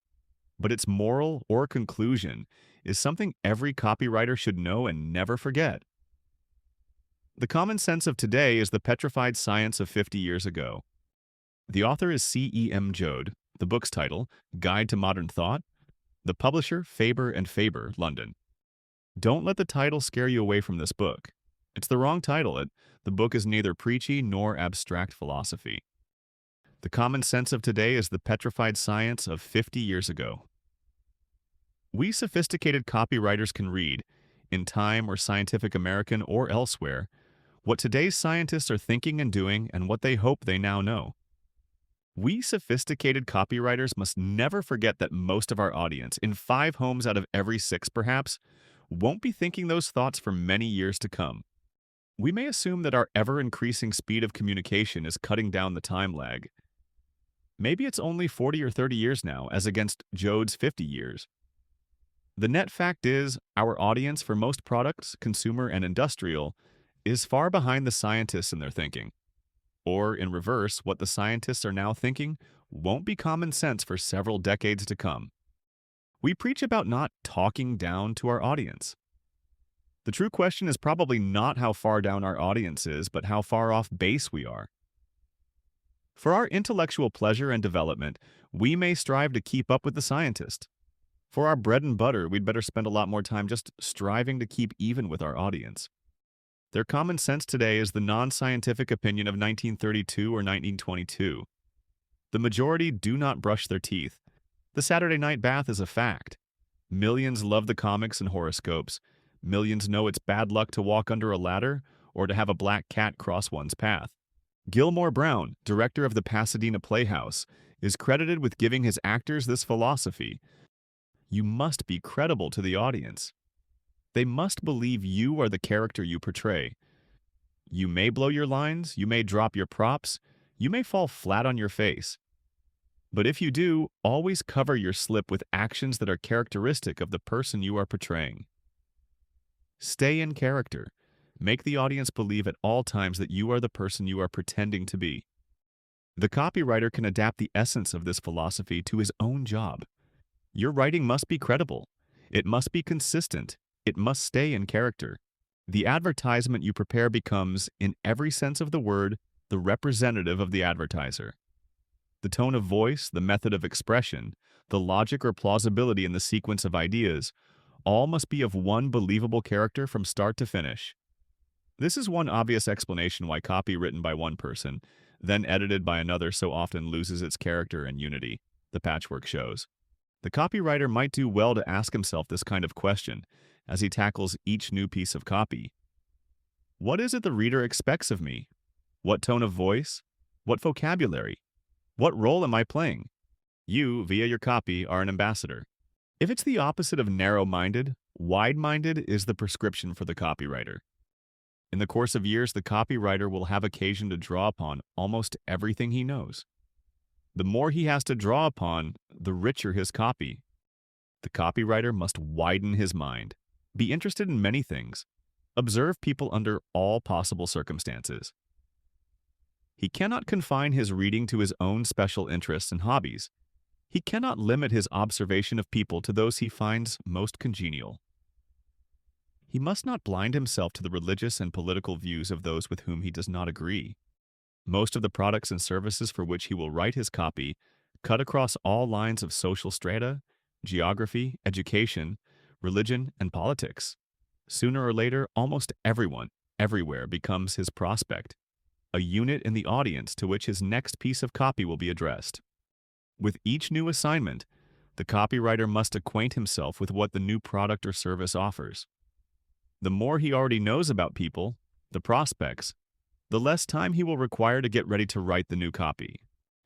But its moral or conclusion is something every copywriter should know and never forget. The common sense of today is the petrified science of 50 years ago. The author is C.E.M. Joad, the book's title, Guide to Modern Thought, the publisher, Faber and Faber, London. Don't let the title scare you away from this book. It's the wrong title. The book is neither preachy nor abstract philosophy. The common sense of today is the petrified science of 50 years ago. We sophisticated copywriters can read, in Time or Scientific American or elsewhere, what today's scientists are thinking and doing and what they hope they now know. We sophisticated copywriters must never forget that most of our audience, in 5 homes out of every 6 perhaps, won't be thinking those thoughts for many years to come. We may assume that our ever-increasing speed of communication is cutting down the time lag. Maybe it's only 40 or 30 years now, as against Jode's 50 years. The net fact is, our audience for most products, consumer and industrial, is far behind the scientists in their thinking. Or, in reverse, what the scientists are now thinking won't be common sense for several decades to come. We preach about not talking down to our audience. The true question is probably not how far down our audience is, but how far off base we are. For our intellectual pleasure and development, we may strive to keep up with the scientist. For our bread and butter, we'd better spend a lot more time just striving to keep even with our audience. Their common sense today is the non-scientific opinion of 1932 or 1922. The majority do not brush their teeth. The Saturday night bath is a fact. Millions love the comics and horoscopes. Millions know it's bad luck to walk under a ladder or to have a black cat cross one's path. Gilmore Brown, director of the Pasadena Playhouse, is credited with giving his actors this philosophy. You must be credible to the audience. They must believe you are the character you portray. You may blow your lines, you may drop your props, you may fall flat on your face. But if you do, always cover your slip with actions that are characteristic of the person you are portraying. Stay in character. Make the audience believe at all times that you are the person you are pretending to be. The copywriter can adapt the essence of this philosophy to his own job. Your writing must be credible. It must be consistent. It must stay in character. The advertisement you prepare becomes, in every sense of the word, the representative of the advertiser. The tone of voice, the method of expression, the logic or plausibility in the sequence of ideas, all must be of one believable character from start to finish. This is one obvious explanation why copy written by one person, then edited by another so often loses its character and unity, the patchwork shows. The copywriter might do well to ask himself this kind of question as he tackles each new piece of copy. What is it the reader expects of me? What tone of voice? What vocabulary? What role am I playing? You, via your copy, are an ambassador. If it's the opposite of narrow-minded, wide-minded is the prescription for the copywriter. In the course of years, the copywriter will have occasion to draw upon almost everything he knows. The more he has to draw upon, the richer his copy. The copywriter must widen his mind, be interested in many things, observe people under all possible circumstances. He cannot confine his reading to his own special interests and hobbies. He cannot limit his observation of people to those he finds most congenial. He must not blind himself to the religious and political views of those with whom he does not agree. Most of the products and services for which he will write his copy cut across all lines of social strata, geography, education, religion, and politics. Sooner or later, almost everyone, everywhere, becomes his prospect, a unit in the audience to which his next piece of copy will be addressed. With each new assignment, the copywriter must acquaint himself with what the new product or service offers. The more he already knows about people, the prospects, the less time he will require to get ready to write the new copy.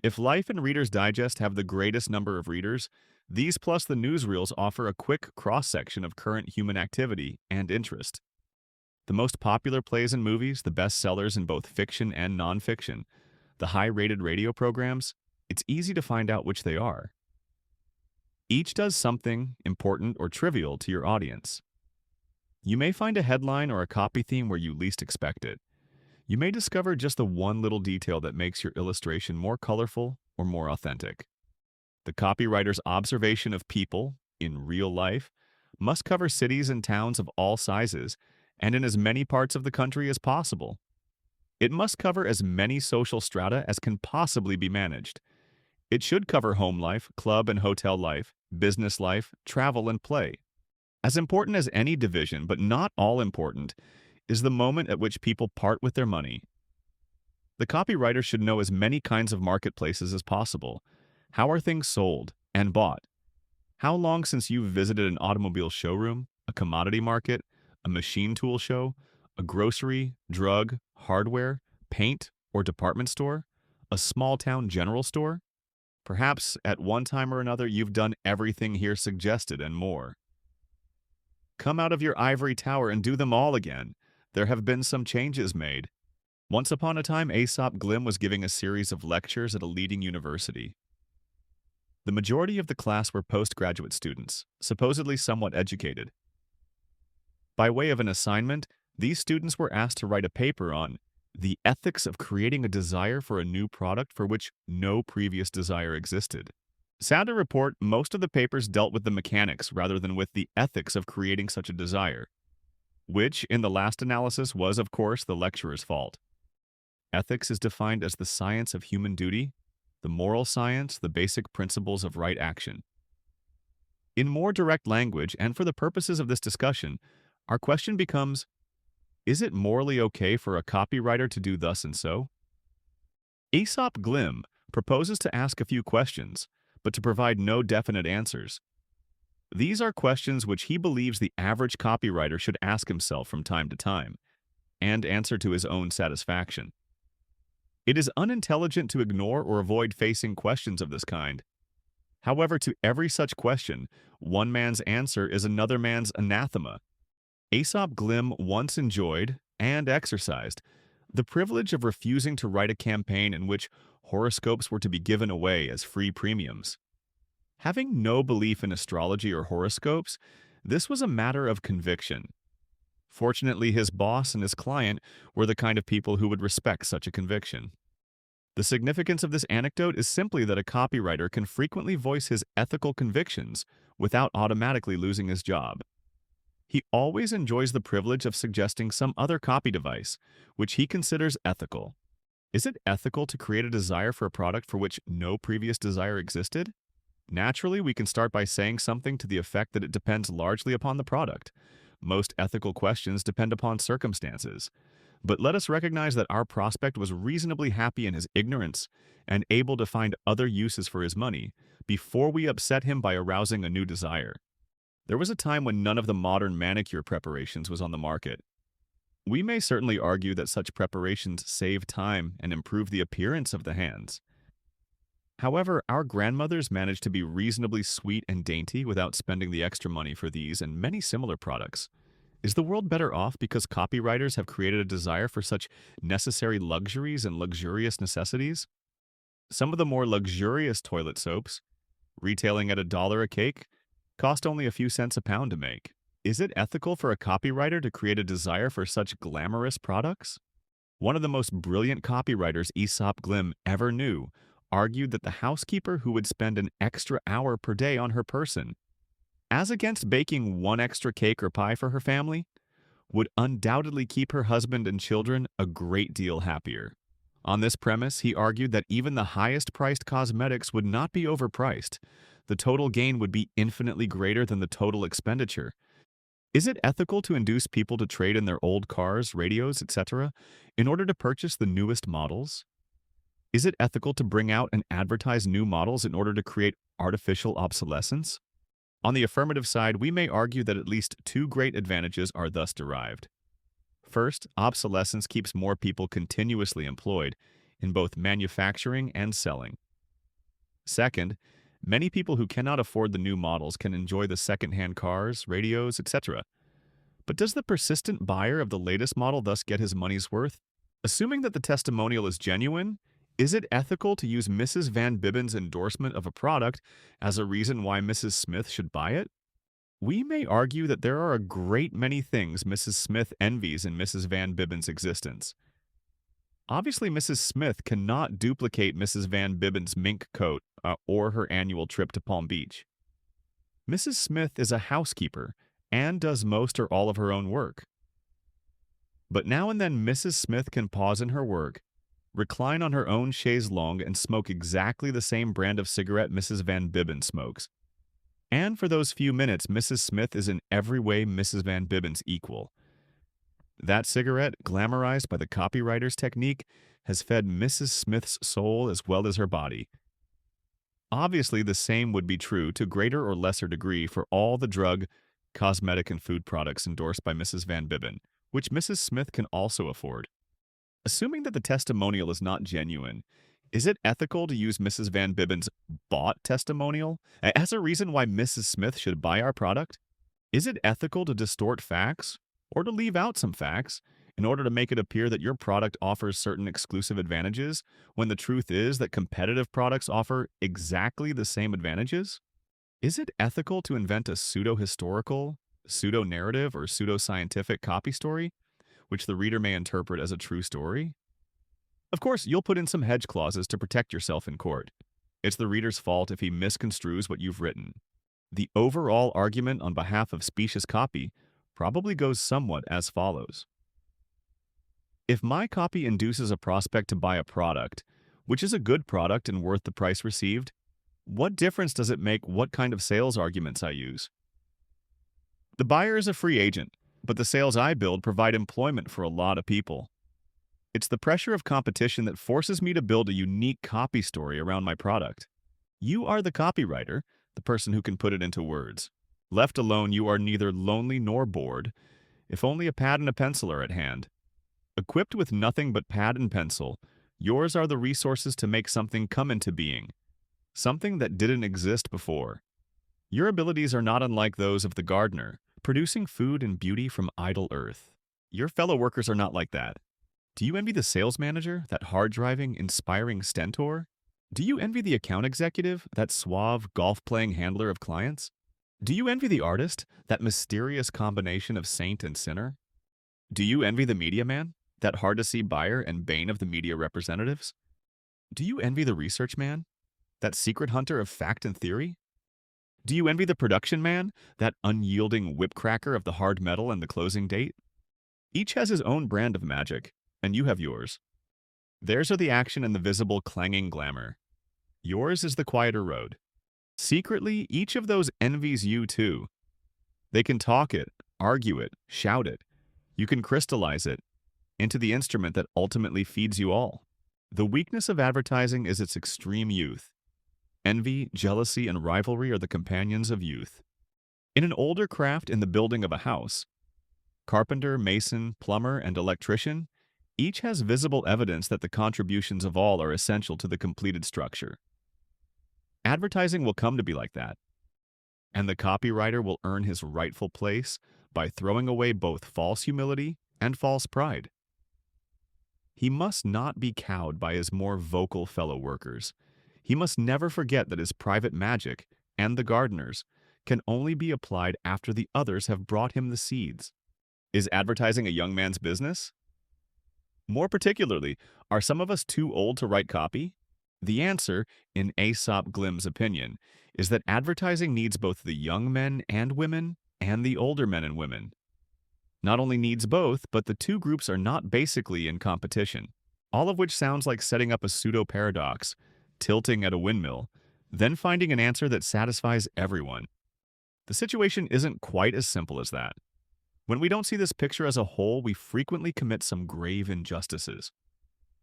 If Life and Reader's Digest have the greatest number of readers, these plus the newsreels offer a quick cross-section of current human activity and interest. The most popular plays and movies, the best sellers in both fiction and nonfiction, the high-rated radio programs, it's easy to find out which they are. Each does something important or trivial to your audience. You may find a headline or a copy theme where you least expect it. You may discover just the one little detail that makes your illustration more colorful or more authentic. The copywriter's observation of people, in real life, must cover cities and towns of all sizes and in as many parts of the country as possible. It must cover as many social strata as can possibly be managed. It should cover home life, club and hotel life, business life, travel and play. As important as any division, but not all important, is the moment at which people part with their money. The The copywriter should know as many kinds of marketplaces as possible. How are things sold and bought? How long since you've visited an automobile showroom, a commodity market, a machine tool show, a grocery, drug, hardware, paint, or department store, a small-town general store? Perhaps at one time or another you've done everything here suggested and more. Come out of your ivory tower and do them all again. There have been some changes made. Once upon a time, Aesop Glim was giving a series of lectures at a leading university. The majority of the class were postgraduate students, supposedly somewhat educated. By way of an assignment, these students were asked to write a paper on the ethics of creating a desire for a new product for which no previous desire existed. Sad to report, most of the papers dealt with the mechanics rather than with the ethics of creating such a desire, which, in the last analysis, was, of course, the lecturer's fault. Ethics is defined as the science of human duty, the moral science, the basic principles of right action. In more direct language, and for the purposes of this discussion, our question becomes, is it morally okay for a copywriter to do thus and so? Aesop Glim proposes to ask a few questions, but to provide no definite answers. These are questions which he believes the average copywriter should ask himself from time to time, and answer to his own satisfaction. It is unintelligent to ignore or avoid facing questions of this kind. However, to every such question, one man's answer is another man's anathema. Aesop Glim once enjoyed, and exercised, the privilege of refusing to write a campaign in which horoscopes were to be given away as free premiums. Having no belief in astrology or horoscopes, this was a matter of conviction. Fortunately, his boss and his client were the kind of people who would respect such a conviction. The significance of this anecdote is simply that a copywriter can frequently voice his ethical convictions without automatically losing his job. He always enjoys the privilege of suggesting some other copy device, which he considers ethical. Is it ethical to create a desire for a product for which no previous desire existed? Naturally, we can start by saying something to the effect that it depends largely upon the product. Most ethical questions depend upon circumstances. But let us recognize that our prospect was reasonably happy in his ignorance and able to find other uses for his money before we upset him by arousing a new desire. There was a time when none of the modern manicure preparations was on the market. We may certainly argue that such preparations save time and improve the appearance of the hands. However, our grandmothers managed to be reasonably sweet and dainty without spending the extra money for these and many similar products. Is the world better off because copywriters have created a desire for such necessary luxuries and luxurious necessities? Some of the more luxurious toilet soaps, retailing at $1 a cake, cost only a few cents a pound to make. Is it ethical for a copywriter to create a desire for such glamorous products? One of the most brilliant copywriters Aesop Glim ever knew argued that the housekeeper who would spend an extra hour per day on her person, as against baking one extra cake or pie for her family, would undoubtedly keep her husband and children a great deal happier. On this premise, he argued that even the highest-priced cosmetics would not be overpriced. The total gain would be infinitely greater than the total expenditure. Is it ethical to induce people to trade in their old cars, radios, etc., in order to purchase the newest models? Is it ethical to bring out and advertise new models in order to create artificial obsolescence? On the affirmative side, we may argue that at least two great advantages are thus derived. First, obsolescence keeps more people continuously employed in both manufacturing and selling. Second, many people who cannot afford the new models can enjoy the second-hand cars, radios, etc. But does the persistent buyer of the latest model thus get his money's worth? Assuming that the testimonial is genuine, is it ethical to use Mrs. Van Bibben's endorsement of a product as a reason why Mrs. Smith should buy it? We may argue that there are a great many things Mrs. Smith envies in Mrs. Van Bibben's existence. Obviously, Mrs. Smith cannot duplicate Mrs. Van Bibben's mink coat or her annual trip to Palm Beach. Mrs. Smith is a housekeeper and does most or all of her own work. But now and then Mrs. Smith can pause in her work, recline on her own chaise longue and smoke exactly the same brand of cigarette Mrs. Van Bibben smokes. And for those few minutes, Mrs. Smith is in every way Mrs. Van Bibben's equal. That cigarette, glamorized by the copywriter's technique, has fed Mrs. Smith's soul as well as her body. Obviously, the same would be true to greater or lesser degree for all the drug, cosmetic, and food products endorsed by Mrs. Van Bibben, which Mrs. Smith can also afford. Assuming that the testimonial is not genuine, is it ethical to use Mrs. Van Bibben's bought testimonial as a reason why Mrs. Smith should buy our product? Is it ethical to distort facts or to leave out some facts in order to make it appear that your product offers certain exclusive advantages when the truth is that competitive products offer exactly the same advantages? Is it ethical to invent a pseudo-historical, pseudo-narrative, or pseudo-scientific copy story, which the reader may interpret as a true story? Of course, you'll put in some hedge clauses to protect yourself in court. It's the reader's fault if he misconstrues what you've written. The overall argument on behalf of specious copy probably goes somewhat as follows. If my copy induces a prospect to buy a product, which is a good product and worth the price received, what difference does it make what kind of sales arguments I use? The buyer is a free agent, but the sales I build provide employment for a lot of people. It's the pressure of competition that forces me to build a unique copy story around my product. You are the copywriter, the person who can put it into words. Left alone, you are neither lonely nor bored, if only a pad and a pencil are at hand. Equipped with nothing but pad and pencil, yours are the resources to make something come into being, something that didn't exist before. Your abilities are not unlike those of the gardener, producing food and beauty from idle earth. Your fellow workers are not like that. Do you envy the sales manager, that hard-driving, inspiring stentor? Do you envy the account executive, that suave, golf-playing handler of clients? Do you envy the artist, that mysterious combination of saint and sinner? Do you envy the media man, that hard-to-see buyer and bane of the media representatives? Do you envy the research man, that secret hunter of fact and theory? Do you envy the production man, that unyielding whipcracker of the hard metal and the closing date? Each has his own brand of magic, and you have yours. Theirs are the action and the visible clanging glamour. Yours is the quieter road. Secretly, each of those envies you too. They can talk it, argue it, shout it. You can crystallize it into the instrument that ultimately feeds you all. The weakness of advertising is its extreme youth. Envy, jealousy, and rivalry are the companions of youth. In an older craft in the building of a house, carpenter, mason, plumber, and electrician each has visible evidence that the contributions of all are essential to the completed structure. Advertising will come to be like that, and the copywriter will earn his rightful place by throwing away both false humility and false pride. He must not be cowed by his more vocal fellow workers. He must never forget that his private magic and the gardener's can only be applied after the others have brought him the seeds. Is advertising a young man's business? More particularly, are some of us too old to write copy? The answer, in Aesop Glim's opinion, is that advertising needs both the young men and women and the older men and women. Not only needs both, but the two groups are not basically in competition, all of which sounds like setting up a pseudo-paradox, tilting at a windmill, then finding an answer that satisfies everyone. The situation isn't quite as simple as that. When we don't see this picture as a whole, we frequently commit some grave injustices.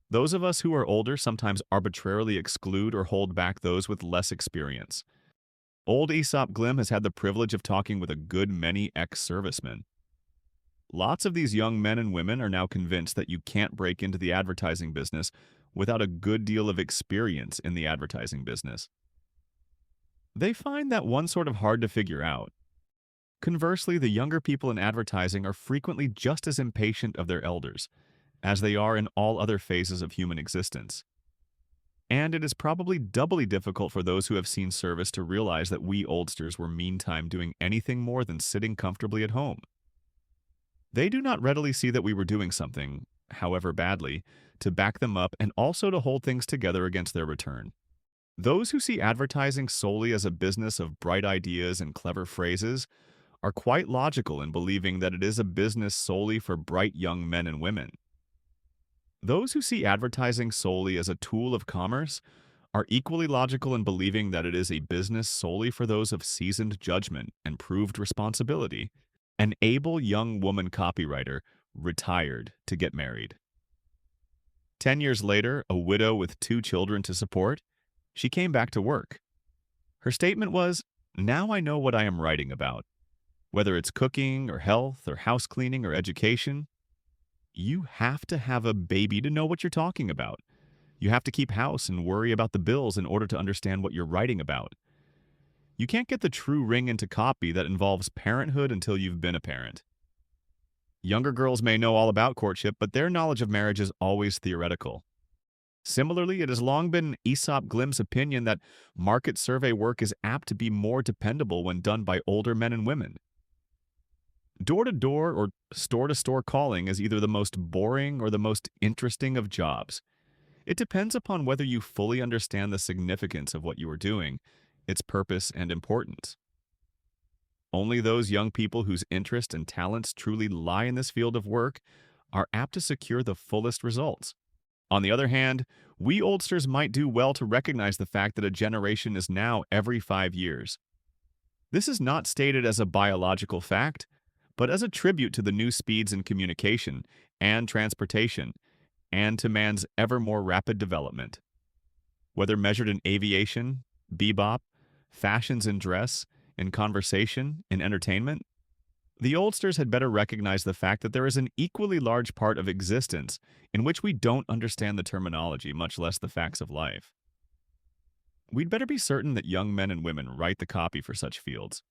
Those of us who are older sometimes arbitrarily exclude or hold back those with less experience. Old Aesop Glim has had the privilege of talking with a good many ex-servicemen. Lots of these young men and women are now convinced that you can't break into the advertising business without a good deal of experience in the advertising business. They find that one sort of hard to figure out. Conversely, the younger people in advertising are frequently just as impatient of their elders, as they are in all other phases of human existence. And it is probably doubly difficult for those who have seen service to realize that we oldsters were meantime doing anything more than sitting comfortably at home. They do not readily see that we were doing something, however badly, to back them up and also to hold things together against their return. Those who see advertising solely as a business of bright ideas and clever phrases are quite logical in believing that it is a business solely for bright young men and women. Those who see advertising solely as a tool of commerce are equally logical in believing that it is a business solely for those of seasoned judgment and proved responsibility, an able young woman copywriter retired to get married. 10 years later, a widow with 2 children to support, she came back to work. Her statement was, "Now I know what I am writing about. Whether it's cooking or health or house cleaning or education, you have to have a baby to know what you're talking about. You have to keep house and worry about the bills in order to understand what you're writing about. You can't get the true ring into copy that involves parenthood until you've been a parent." Younger girls may know all about courtship, but their knowledge of marriage is always theoretical. Similarly, it has long been Aesop Glim's opinion that market survey work is apt to be more dependable when done by older men and women. Door-to-door or store-to-store calling is either the most boring or the most interesting of jobs. It depends upon whether you fully understand the significance of what you are doing, its purpose and importance. Only those young people whose interests and talents truly lie in this field of work are apt to secure the fullest results. On the other hand, we oldsters might do well to recognize the fact that a generation is now every 5 years. This is not stated as a biological fact, but as a tribute to the new speeds in communication and transportation, and to man's ever more rapid development. Whether measured in aviation, bebop, fashions in dress, in conversation, in entertainment, the oldsters had better recognize the fact that there is an equally large part of existence in which we don't understand the terminology, much less the facts of life. We'd better be certain that young men and women write the copy for such fields.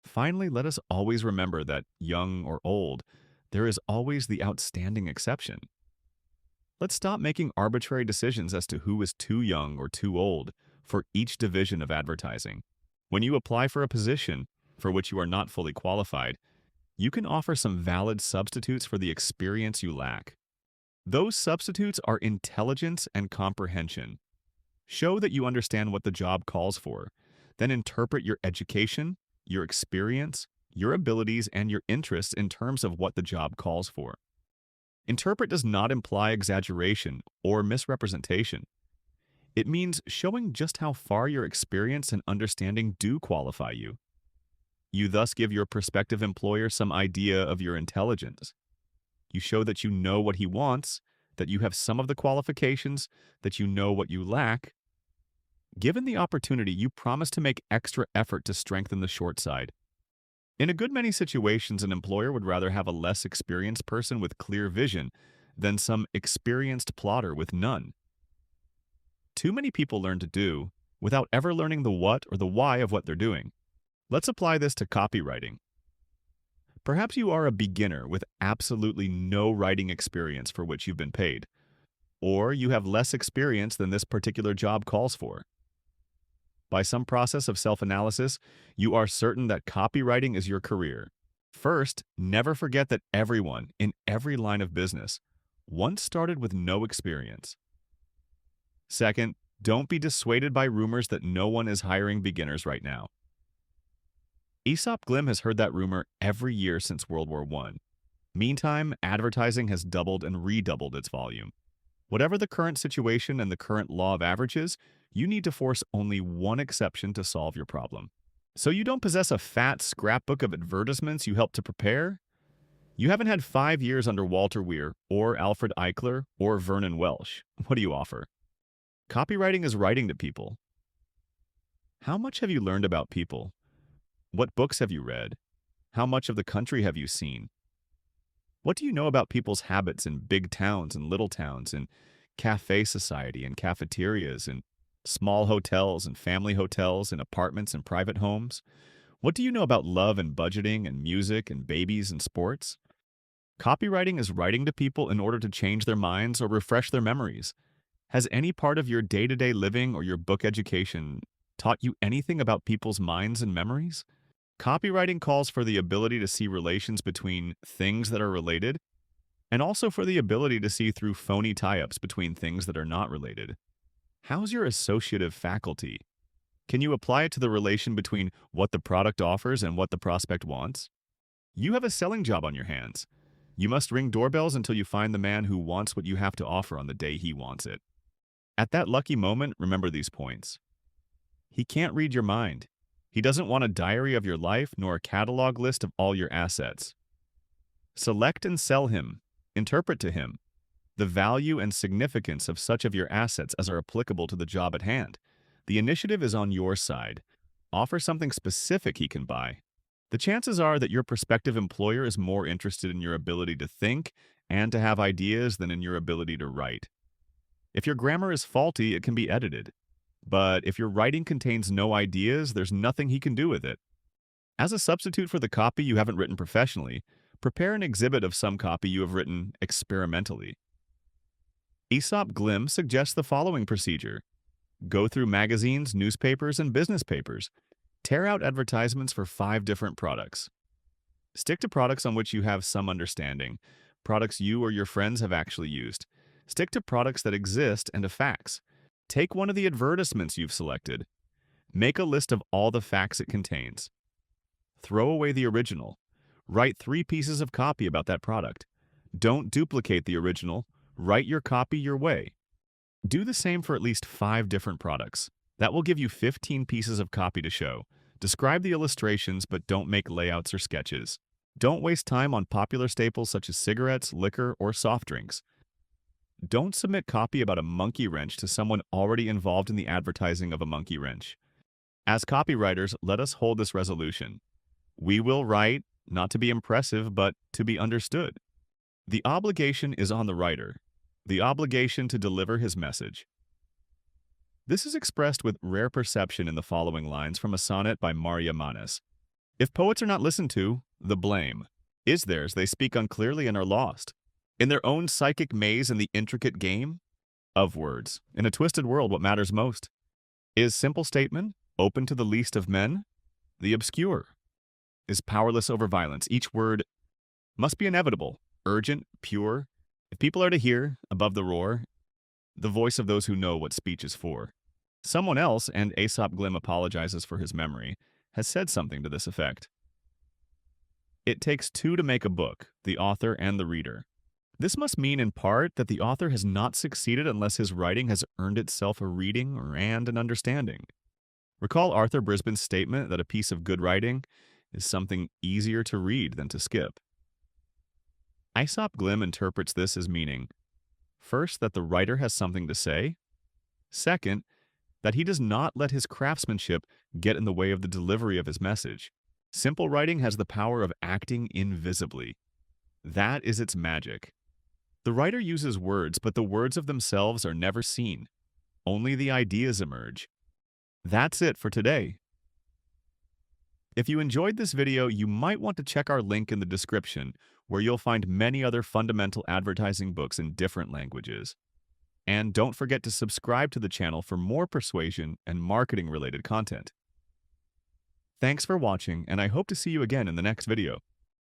Finally, let us always remember that, young or old, there is always the outstanding exception. Let's stop making arbitrary decisions as to who is too young or too old for each division of advertising. When you apply for a position for which you are not fully qualified, you can offer some valid substitutes for the experience you lack. Those substitutes are intelligence and comprehension. Show that you understand what the job calls for, then interpret your education, your experience, your abilities, and your interests in terms of what the job calls for. Interpret does not imply exaggeration or misrepresentation. It means showing just how far your experience and understanding do qualify you. You thus give your prospective employer some idea of your intelligence. You show that you know what he wants, that you have some of the qualifications, that you know what you lack. Given the opportunity, you promise to make extra effort to strengthen the short side. In a good many situations, an employer would rather have a less experienced person with clear vision than some experienced plotter with none. Too many people learn to do without ever learning the what or the why of what they're doing. Let's apply this to copywriting. Perhaps you are a beginner with absolutely no writing experience for which you've been paid, or you have less experience than this particular job calls for. By some process of self-analysis, you are certain that copywriting is your career. First, never forget that everyone in every line of business once started with no experience. Second, don't be dissuaded by rumors that no one is hiring beginners right now. Aesop Glim has heard that rumor every year since World War I. Meantime, advertising has doubled and redoubled its volume. Whatever the current situation and the current law of averages, you need to force only one exception to solve your problem. So you don't possess a fat scrapbook of advertisements you helped to prepare? You haven't had 5 years under Walter Weir or Alfred Eichler or Vernon Welsh. What do you offer? Copywriting is writing to people. How much have you learned about people? What books have you read? How much of the country have you seen? What do you know about people's habits in big towns and little towns, in cafe society and cafeterias, in small hotels and family hotels, in apartments and private homes? What do you know about love and budgeting and music and babies and sports? Copywriting is writing to people in order to change their minds or refresh their memories. Has any part of your day-to-day living or your book education taught you anything about people's minds and memories? Copywriting calls for the ability to see relations between things that are related, and also for the ability to see through phony tie-ups between things that are not related. How's your associative faculty? Can you apply it to the relation between what the product offers and what the prospect wants? You have a selling job on your hands. You must ring doorbells until you find the man who wants what you have to offer on the day he wants it. At that lucky moment, remember these points. He can't read your mind. He doesn't want a diary of your life nor a catalog list of all your assets. Select and sell him. Interpret to him. the value and significance of such of your assets as are applicable to the job at hand. The initiative is on your side. Offer something specific he can buy. The chances are that your prospective employer is more interested in your ability to think and to have ideas than in your ability to write. If your grammar is faulty, it can be edited. But if your writing contains no ideas, there's nothing he can do with it. As a substitute for the copy you haven't written professionally, prepare an exhibit of some copy you have written experimentally. Aesop Glim suggests the following procedure. Go through magazines, newspapers, and business papers. Tear out advertisements for 5 different products. Stick to products on which you have some understanding, products you or your friends have actually used. Stick to products that exist and to facts. Take one of the advertisements you've selected. Make a list of all the facts it contains. Throw away the original. Write 3 pieces of copy about that product. Don't duplicate the original. Write your copy your way. Do the same for at least 5 different products. That will give you 15 pieces of copy to show. Describe the illustrations, but don't make layouts or sketches. Don't waste time on popular staples such as cigarettes, liquor, or soft drinks. Don't submit copy about a monkey wrench to someone already involved in the advertising of a monkey wrench. As copywriters, let us hold this resolution. We will write, not to be impressive, but to be understood. The obligation is on the writer, the obligation to deliver his message. This is expressed with rare perception in the following lines from a sonnet by Maria Manes. If poets are not listened to, the blame is theirs. They speak unclearly and are lost in their own psychic maze and the intricate game of words. In a twisted world, what matters most is simple statement, open to the least of men. The obscure is powerless over violence. Each word must be inevitable, urgent, pure. If people are to hear, above the roar, the voice of those who know what speech is for. Someone else, and Aesop Glim apologizes for his memory, has said something to this effect. It takes 2 to make a book, the author and the reader. This must mean in part that the author has not succeeded unless his writing has earned itself a reading and an understanding. Recall Arthur Brisbane's statement that a piece of good writing is something easier to read than to skip. Aesop Glim interprets this as meaning, first, that the writer has something to say, second, that he does not let his craftsmanship get in the way of the delivery of his message. Simple writing has the power of acting invisibly. That is its magic. The writer uses words, but the words of themselves are never seen. Only the ideas emerge. That's it for today. If you enjoyed this video, you might want to check our link in the description, where you'll find many other fundamental advertising books in different languages. And don't forget to subscribe to the channel for more persuasion and marketing-related content. Thanks for watching, and I hope to see you again in the next video.